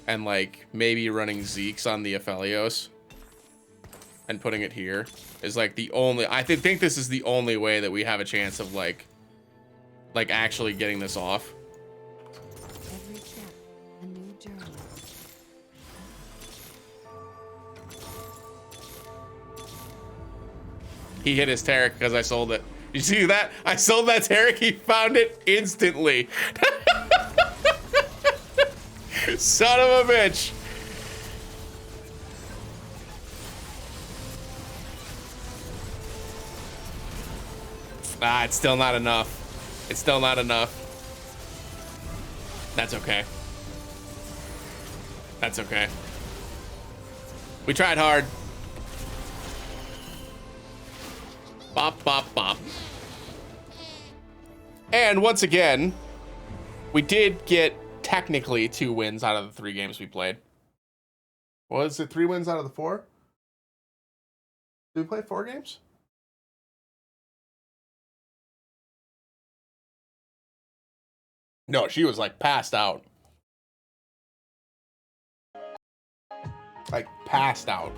And like maybe running Zeke's on the Aphelios and putting it here is like the only, I think this is the only way that we have a chance of like actually getting this off. Every step, a new journey. He hit his Taric because I sold it. You see that? I sold that Taric, he found it instantly. Son of a bitch. Ah, it's still not enough. It's still not enough. That's okay. That's okay. We tried hard. Bop, bop, bop. And once again, we did get technically 2 wins out of the 3 games we played. Was it 3 wins out of the 4? Did we play 4 games? No, she was like passed out. Like passed out.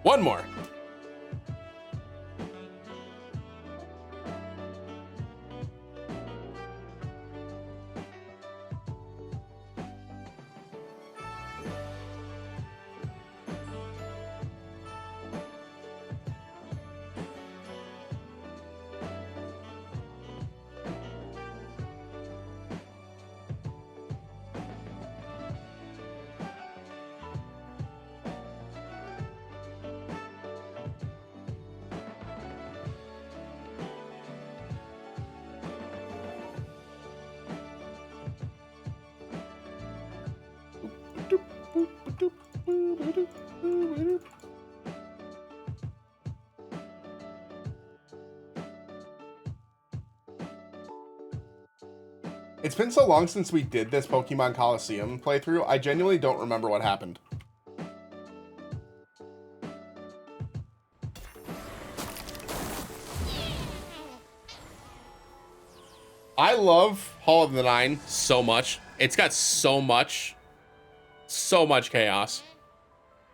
One more. It's been so long since we did this Pokemon Coliseum playthrough, I genuinely don't remember what happened. I love Hall of the Nine so much. It's got so much chaos.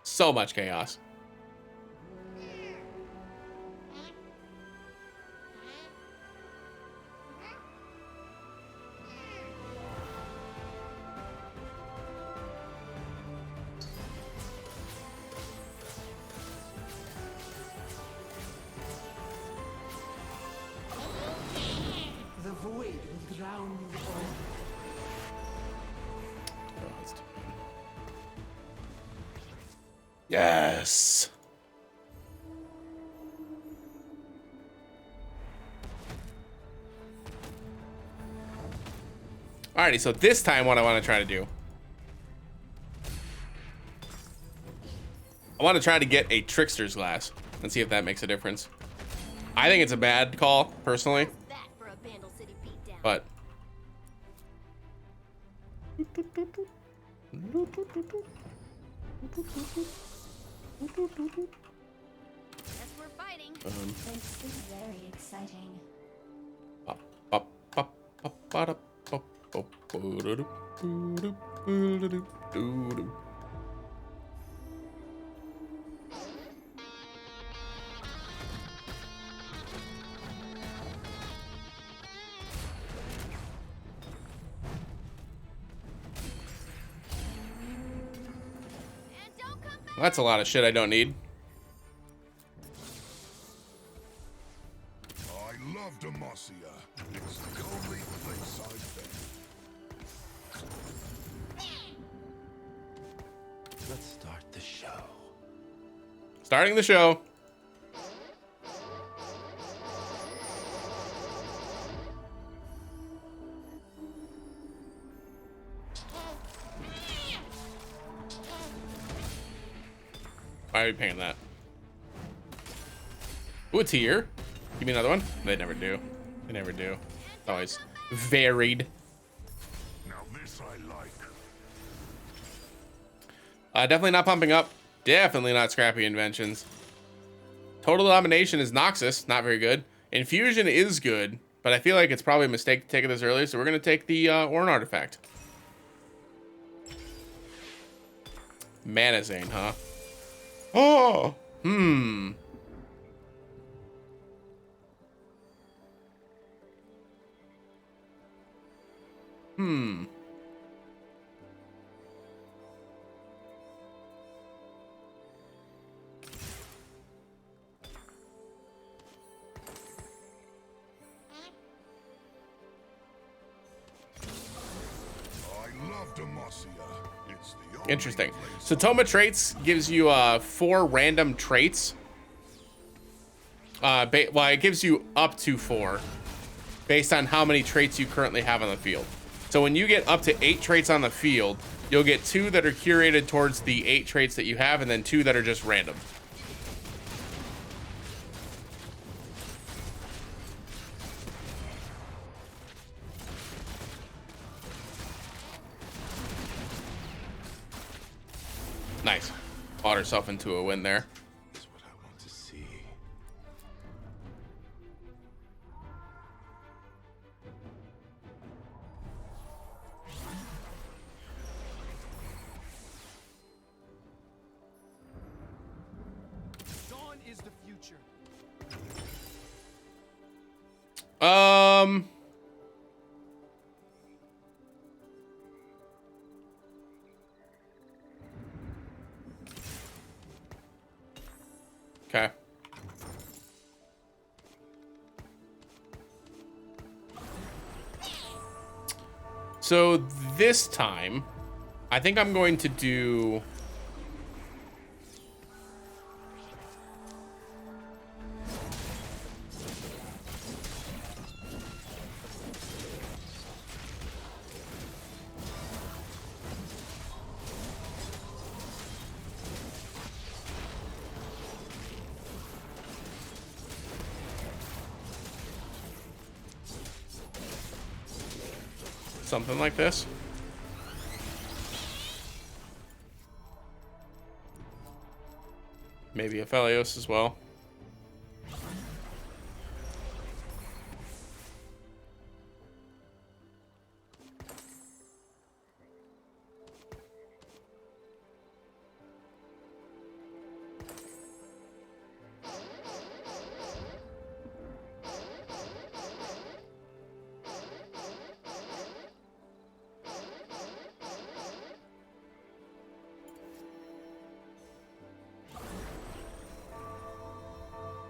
So much chaos. The void will drown you all. Yes. Alrighty, so this time what I want to try to do. I want to try to get a Trickster's Glass and see if that makes a difference. I think it's a bad call, personally. That for a Bandle City beatdown. But Guess we're fighting. This is very exciting. And don't come back. That's a lot of shit I don't need. I love Demacia. It's the only place I've been. Let's start the show. Starting the show. Why are we paying that? Ooh, a tier. Give me another one. They never do. They never do. It's always varied. Now this I like. Definitely not pumping up. Definitely not scrappy inventions. Total domination is Noxus. Not very good. Infusion is good, but I feel like it's probably a mistake to take it this early, so we're going to take the Ornn artifact. Mana Zane, huh? Oh! Hmm. I love Demacia. It's the only Interesting. place So Toma traits gives you 4 random traits. Well, it gives you up to 4 based on how many traits you currently have on the field. So when you get up to 8 traits on the field, you'll get 2 that are curated towards the 8 traits that you have, and then 2 that are just random. Nice. Fought herself into a win there. That's what I want to see. Dawn is the future. Okay. So this time, I think I'm going to do... something like this. Maybe a Phelios as well.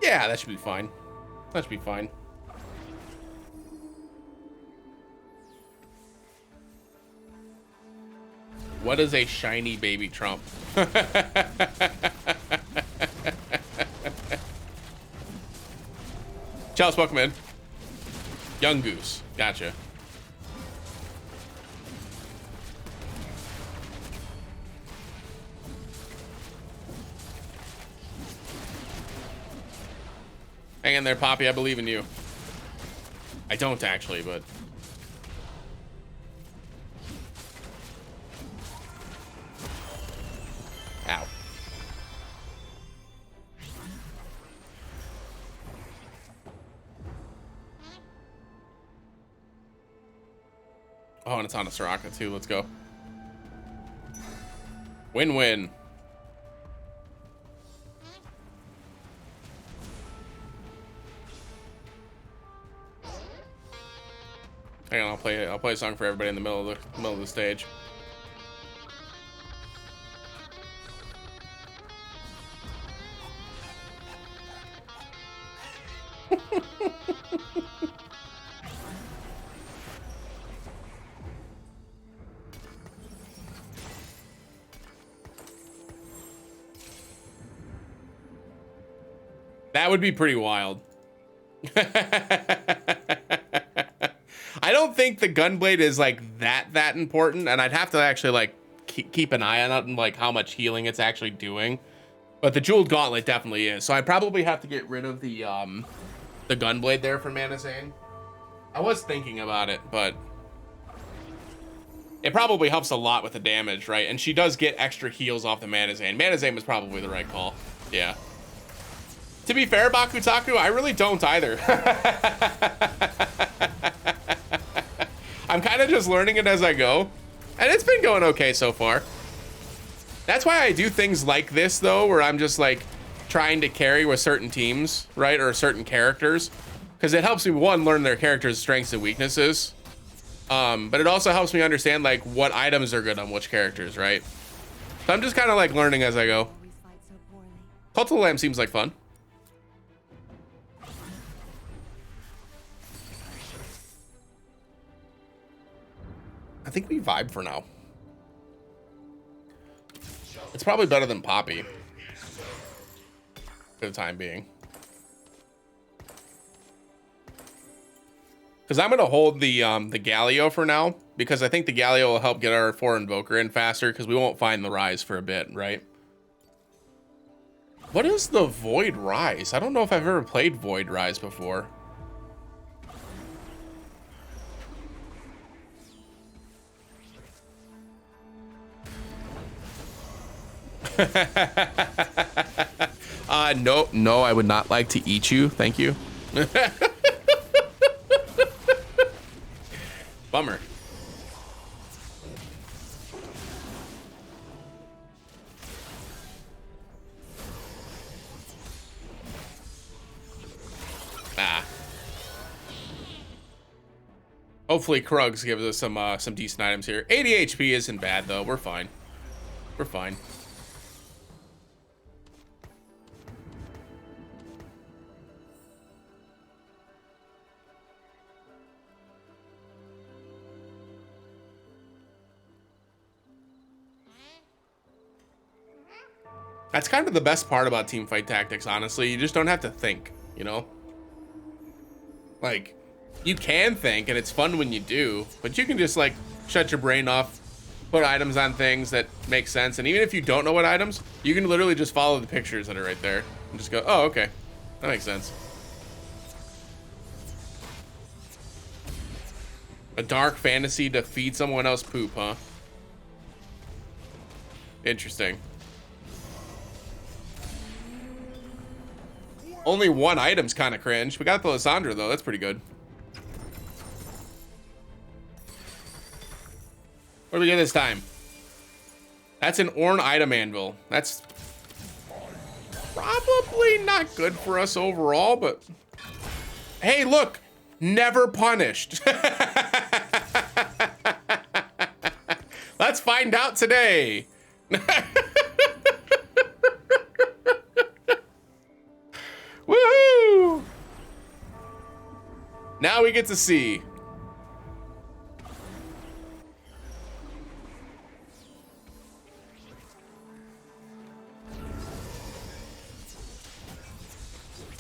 Yeah, that should be fine. That should be fine. What is a shiny baby Trump? Chalice, welcome in. Young Goose. Gotcha. Hang in there, Poppy. I believe in you. I don't actually, but... Ow. Oh, and it's on a Soraka too. Let's go. Win-win. Hang on, I'll play a song for everybody in the middle of the stage. That would be pretty wild. I don't think the Gunblade is like that important, and I'd have to actually like keep an eye on it and like how much healing it's actually doing. But the Jeweled Gauntlet definitely is. So I probably have to get rid of the Gunblade there for Manazane. I was thinking about it, but it probably helps a lot with the damage, right? And she does get extra heals off the Manazane. Manazane was probably the right call. Yeah. To be fair, Bakutaku, I really don't either. I'm kind of just learning it as I go, and it's been going okay so far. That's why I do things like this, though, where I'm just like trying to carry with certain teams, right, or certain characters, because it helps me, one, learn their characters' strengths and weaknesses, but it also helps me understand like what items are good on which characters, right? So I'm just kind of like learning as I go. Cult of the Lamb seems like fun. I think we vibe for now. It's probably better than Poppy for the time being. Because I'm gonna hold the Galio for now, because I think the Galio will help get our 4 Invoker in faster, because we won't find the Rise for a bit, right? What is the Void Rise? I don't know if I've ever played Void Rise before. No, I would not like to eat you. Thank you. Bummer. Ah. Hopefully Krugs gives us some decent items here. 80 HP isn't bad though. We're fine. We're fine. That's kind of the best part about teamfight tactics, honestly. You just don't have to think, you know? Like, you can think, and it's fun when you do, but you can just, like, shut your brain off, put items on things that make sense, and even if you don't know what items, you can literally just follow the pictures that are right there and just go, oh, okay. That makes sense. A dark fantasy to feed someone else poop, huh? Interesting. Only one item's kind of cringe. We got the Lysandra, though. That's pretty good. What do we get this time? That's an Ornn item anvil. That's probably not good for us overall, but... Hey, look! Never punished. Let's find out today. Woohoo! Now we get to see.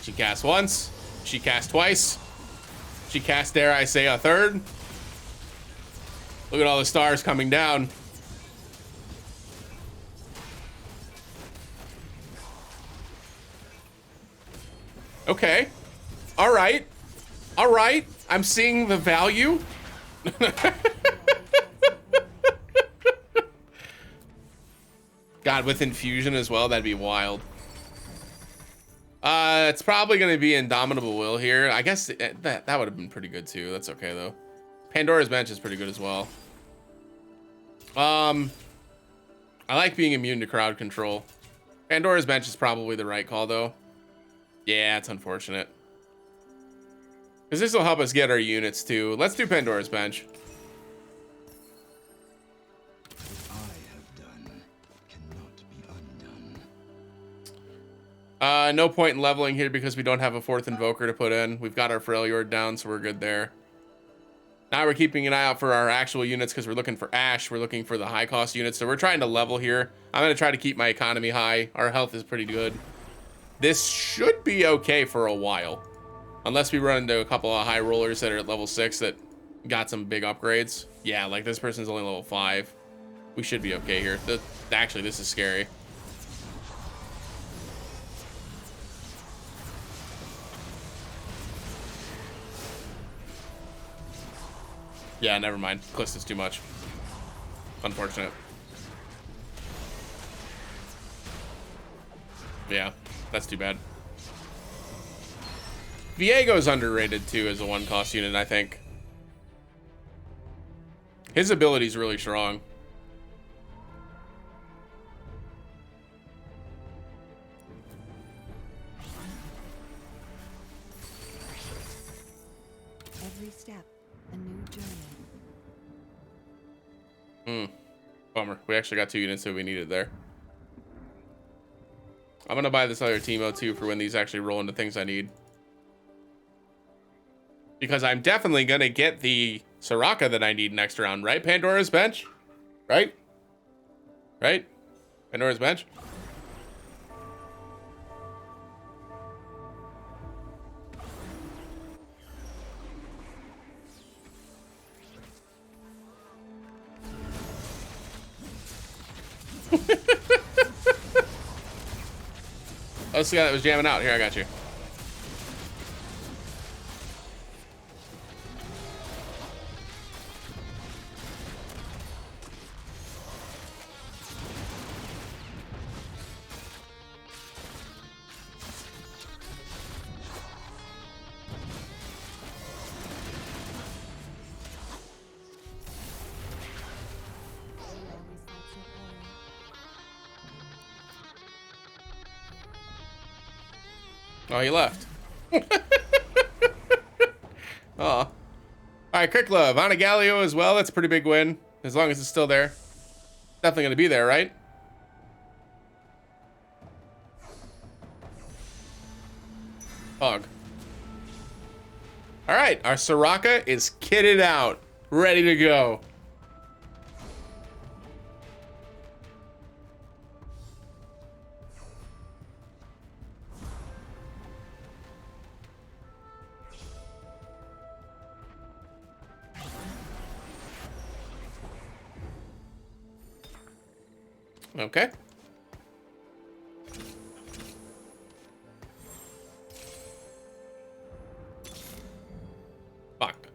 She cast once. She cast twice. She cast, dare I say, a third. Look at all the stars coming down. Okay. All right. All right. I'm seeing the value. God, with infusion as well, that'd be wild. It's probably going to be Indomitable Will here. I guess that would have been pretty good too. That's okay though. Pandora's Bench is pretty good as well. I like being immune to crowd control. Pandora's Bench is probably the right call though. Yeah, it's unfortunate. Because this will help us get our units too. Let's do Pandora's Bench. No point in leveling here because we don't have a fourth invoker to put in. We've got our Freljord down, so we're good there. Now we're keeping an eye out for our actual units because we're looking for Ashe. We're looking for the high cost units, so we're trying to level here. I'm going to try to keep my economy high. Our health is pretty good. This should be okay for a while. Unless we run into a couple of high rollers that are at level 6 that got some big upgrades. Yeah, like this person's only level 5. We should be okay here. Actually, this is scary. Yeah, never mind. Callista's too much. Unfortunate. Yeah, that's too bad. Viego's underrated too as a one-cost unit, I think. His ability's really strong. Every step, a new journey. Bummer. We actually got 2 units that we needed there. I'm gonna buy this other Teemo too for when these actually roll into things I need. Because I'm definitely gonna get the Soraka that I need next round, right? Pandora's Bench? Right? Right? Pandora's Bench? Oh, this guy that was jamming out. Here, I got you. Oh, he left. Oh. All right, Quick Love. On a Galio as well. That's a pretty big win. As long as it's still there. Definitely going to be there, right? Hog. All right, our Soraka is kitted out. Ready to go. Okay. Fuck.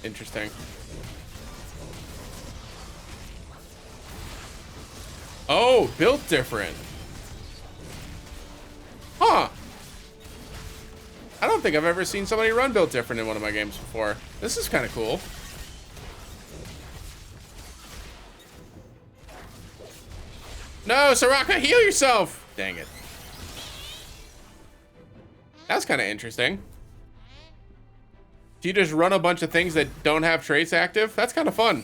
Interesting. Oh, built different. Huh. I don't think I've ever seen somebody run built different in one of my games before. This is kind of cool. No, Soraka, heal yourself. Dang it. That's kind of interesting. Do you just run a bunch of things that don't have traits active? That's kind of fun.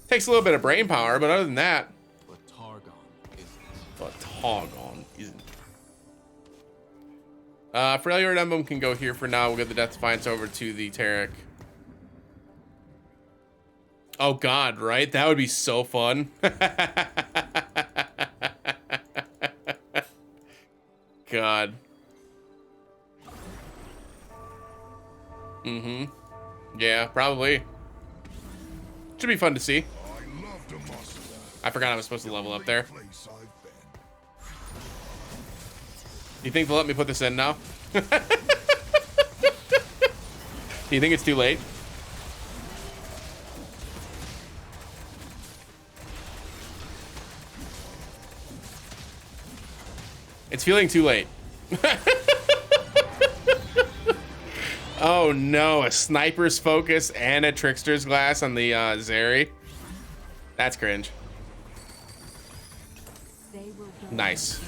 Takes a little bit of brain power, but other than that. But Targon isn't. But Targon isn't. Failure Emblem can go here for now. We'll get the Death Defiance over to the Tarek. Oh god, right? That would be so fun. God. Mm-hmm. Yeah, probably. Should be fun to see. I love to muster. I forgot I was supposed to level up there. Place I've been. You think they'll let me put this in now? Do you think it's too late? It's feeling too late. Oh no, a sniper's focus and a trickster's glass on the Zeri. That's cringe. They will burn. Nice.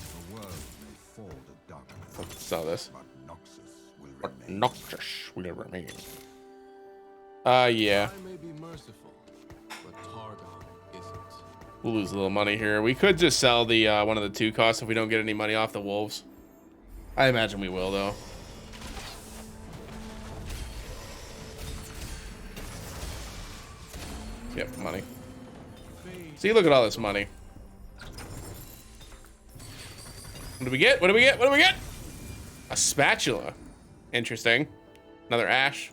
The world may fall to darkness, Let's sell this. but Noxus will But remain. Noxus will remain. Yeah. I may be merciful, but Targon isn't. We'll lose a little money here. We could just sell the one of the 2 costs if we don't get any money off the wolves. I imagine we will, though. Yep, money. See, look at all this money. What do we get? What do we get? What do we get? A spatula. Interesting. Another Ashe.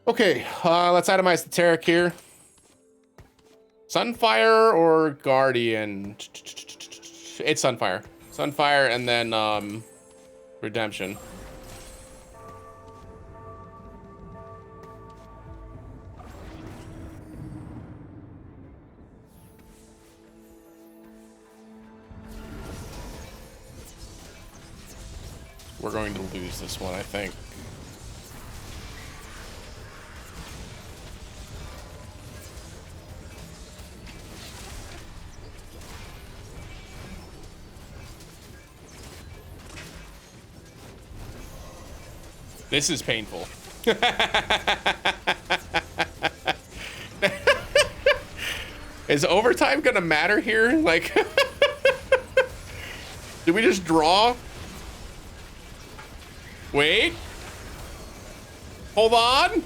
Okay, let's itemize the Tarek here. Sunfire or Guardian? It's Sunfire. Sunfire and then Redemption. We're going to lose this one, I think. This is painful. Is overtime gonna matter here? Like, did we just draw? Wait. Hold on.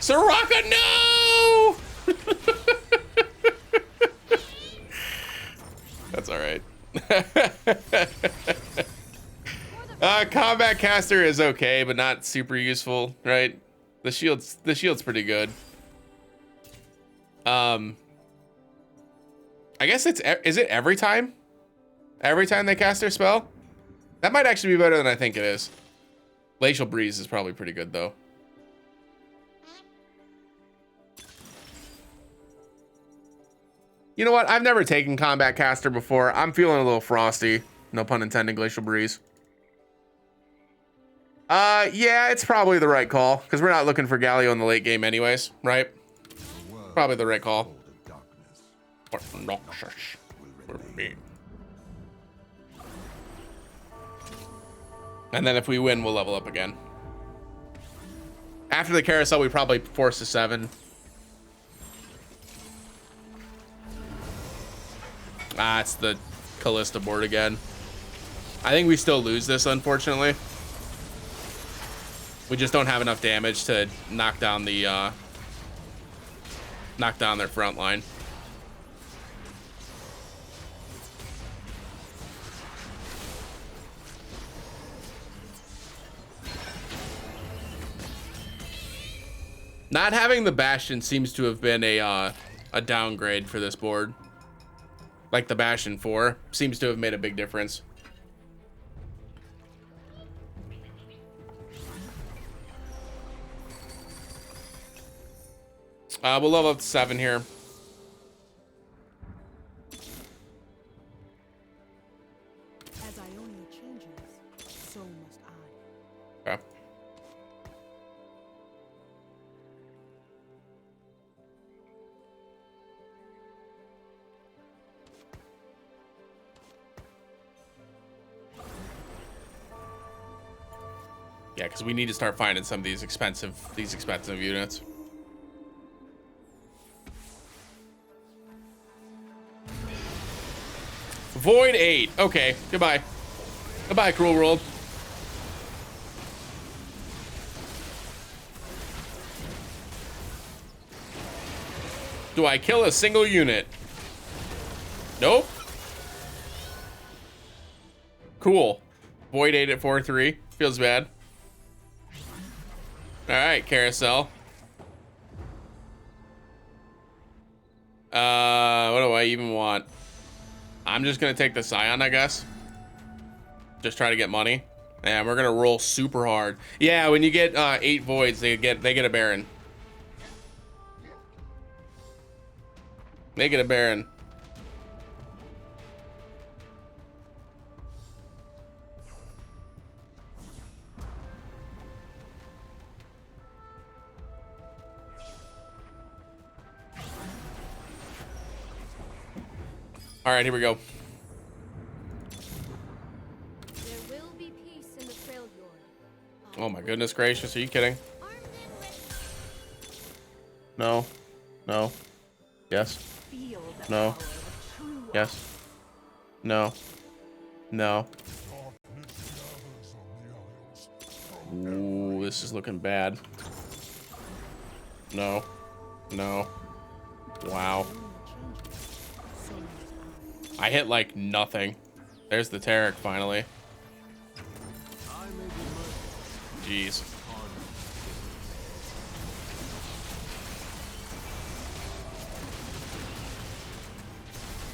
Soraka, no! That's all right. Combat caster is okay, but not super useful, right? The shield's pretty good. I guess is it every time? Every time they cast their spell? That might actually be better than I think it is. Glacial Breeze is probably pretty good though. You know what? I've never taken Combat Caster before. I'm feeling a little frosty. No pun intended, Glacial Breeze. Yeah, it's probably the right call, because we're not looking for Galio in the late game anyways, right? Probably the right call. Or Noxus will remain. And then if we win, we'll level up again. After the carousel, we probably force a 7. Ah, it's the Callista board again. I think we still lose this, unfortunately. We just don't have enough damage to knock down the knock down their front line. Not having the Bastion seems to have been a downgrade for this board. like the Bastion 4 seems to have made a big difference. We'll level up to 7 here. As Ionia changes, so must I. Okay. Yeah, because we need to start finding some of these expensive units. Void 8. Okay, goodbye. Goodbye, cruel world. Do I kill a single unit? Nope. Cool. Void 8 at 4-3. Feels bad. Alright, carousel. What do I even want? I'm just gonna take the Scion, I guess. Just try to get money. And we're gonna roll super hard. Yeah, when you get 8 voids, they get a Baron. They get a Baron. All right, here we go. There will be peace in the Freljord. Oh my goodness gracious, are you kidding? Arm them with No. No. Yes. Feel the No. power of true Yes. No. No. Darkness gathers on the isles. Ooh, this is looking bad. No. No. Wow. I hit like nothing. There's the Tarek finally. Jeez.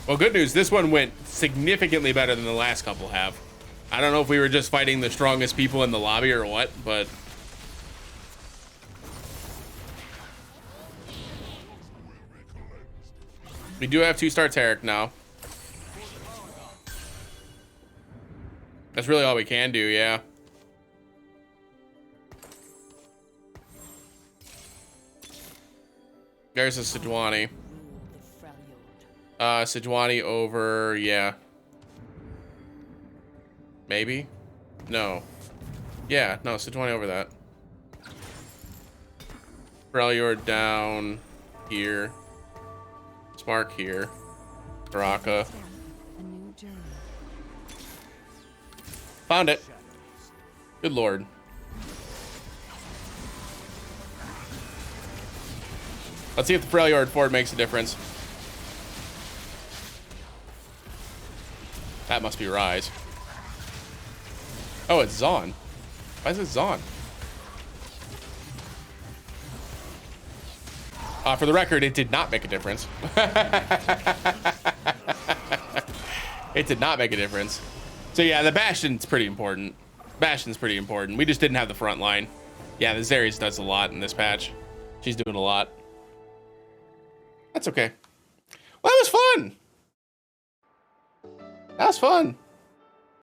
Well, good news. This one went significantly better than the last couple have. I don't know if we were just fighting the strongest people in the lobby or what, but... we do have 2-star Tarek now. That's really all we can do, yeah. There's a Sejuani. Sejuani over, yeah. Maybe? No. Yeah, no, Sejuani over that. Freljord down here. Spark here. Soraka. a new journey. Found it. Good lord. Let's see if the Freljord Fort makes a difference. That must be Rise. Oh, it's Zon. Why is it Zon? For the record, it did not make a difference. It did not make a difference. So yeah, the Bastion's pretty important. Bastion's pretty important. We just didn't have the front line. Yeah, the Zerius does a lot in this patch. She's doing a lot. That's okay. Well, that was fun. That was fun.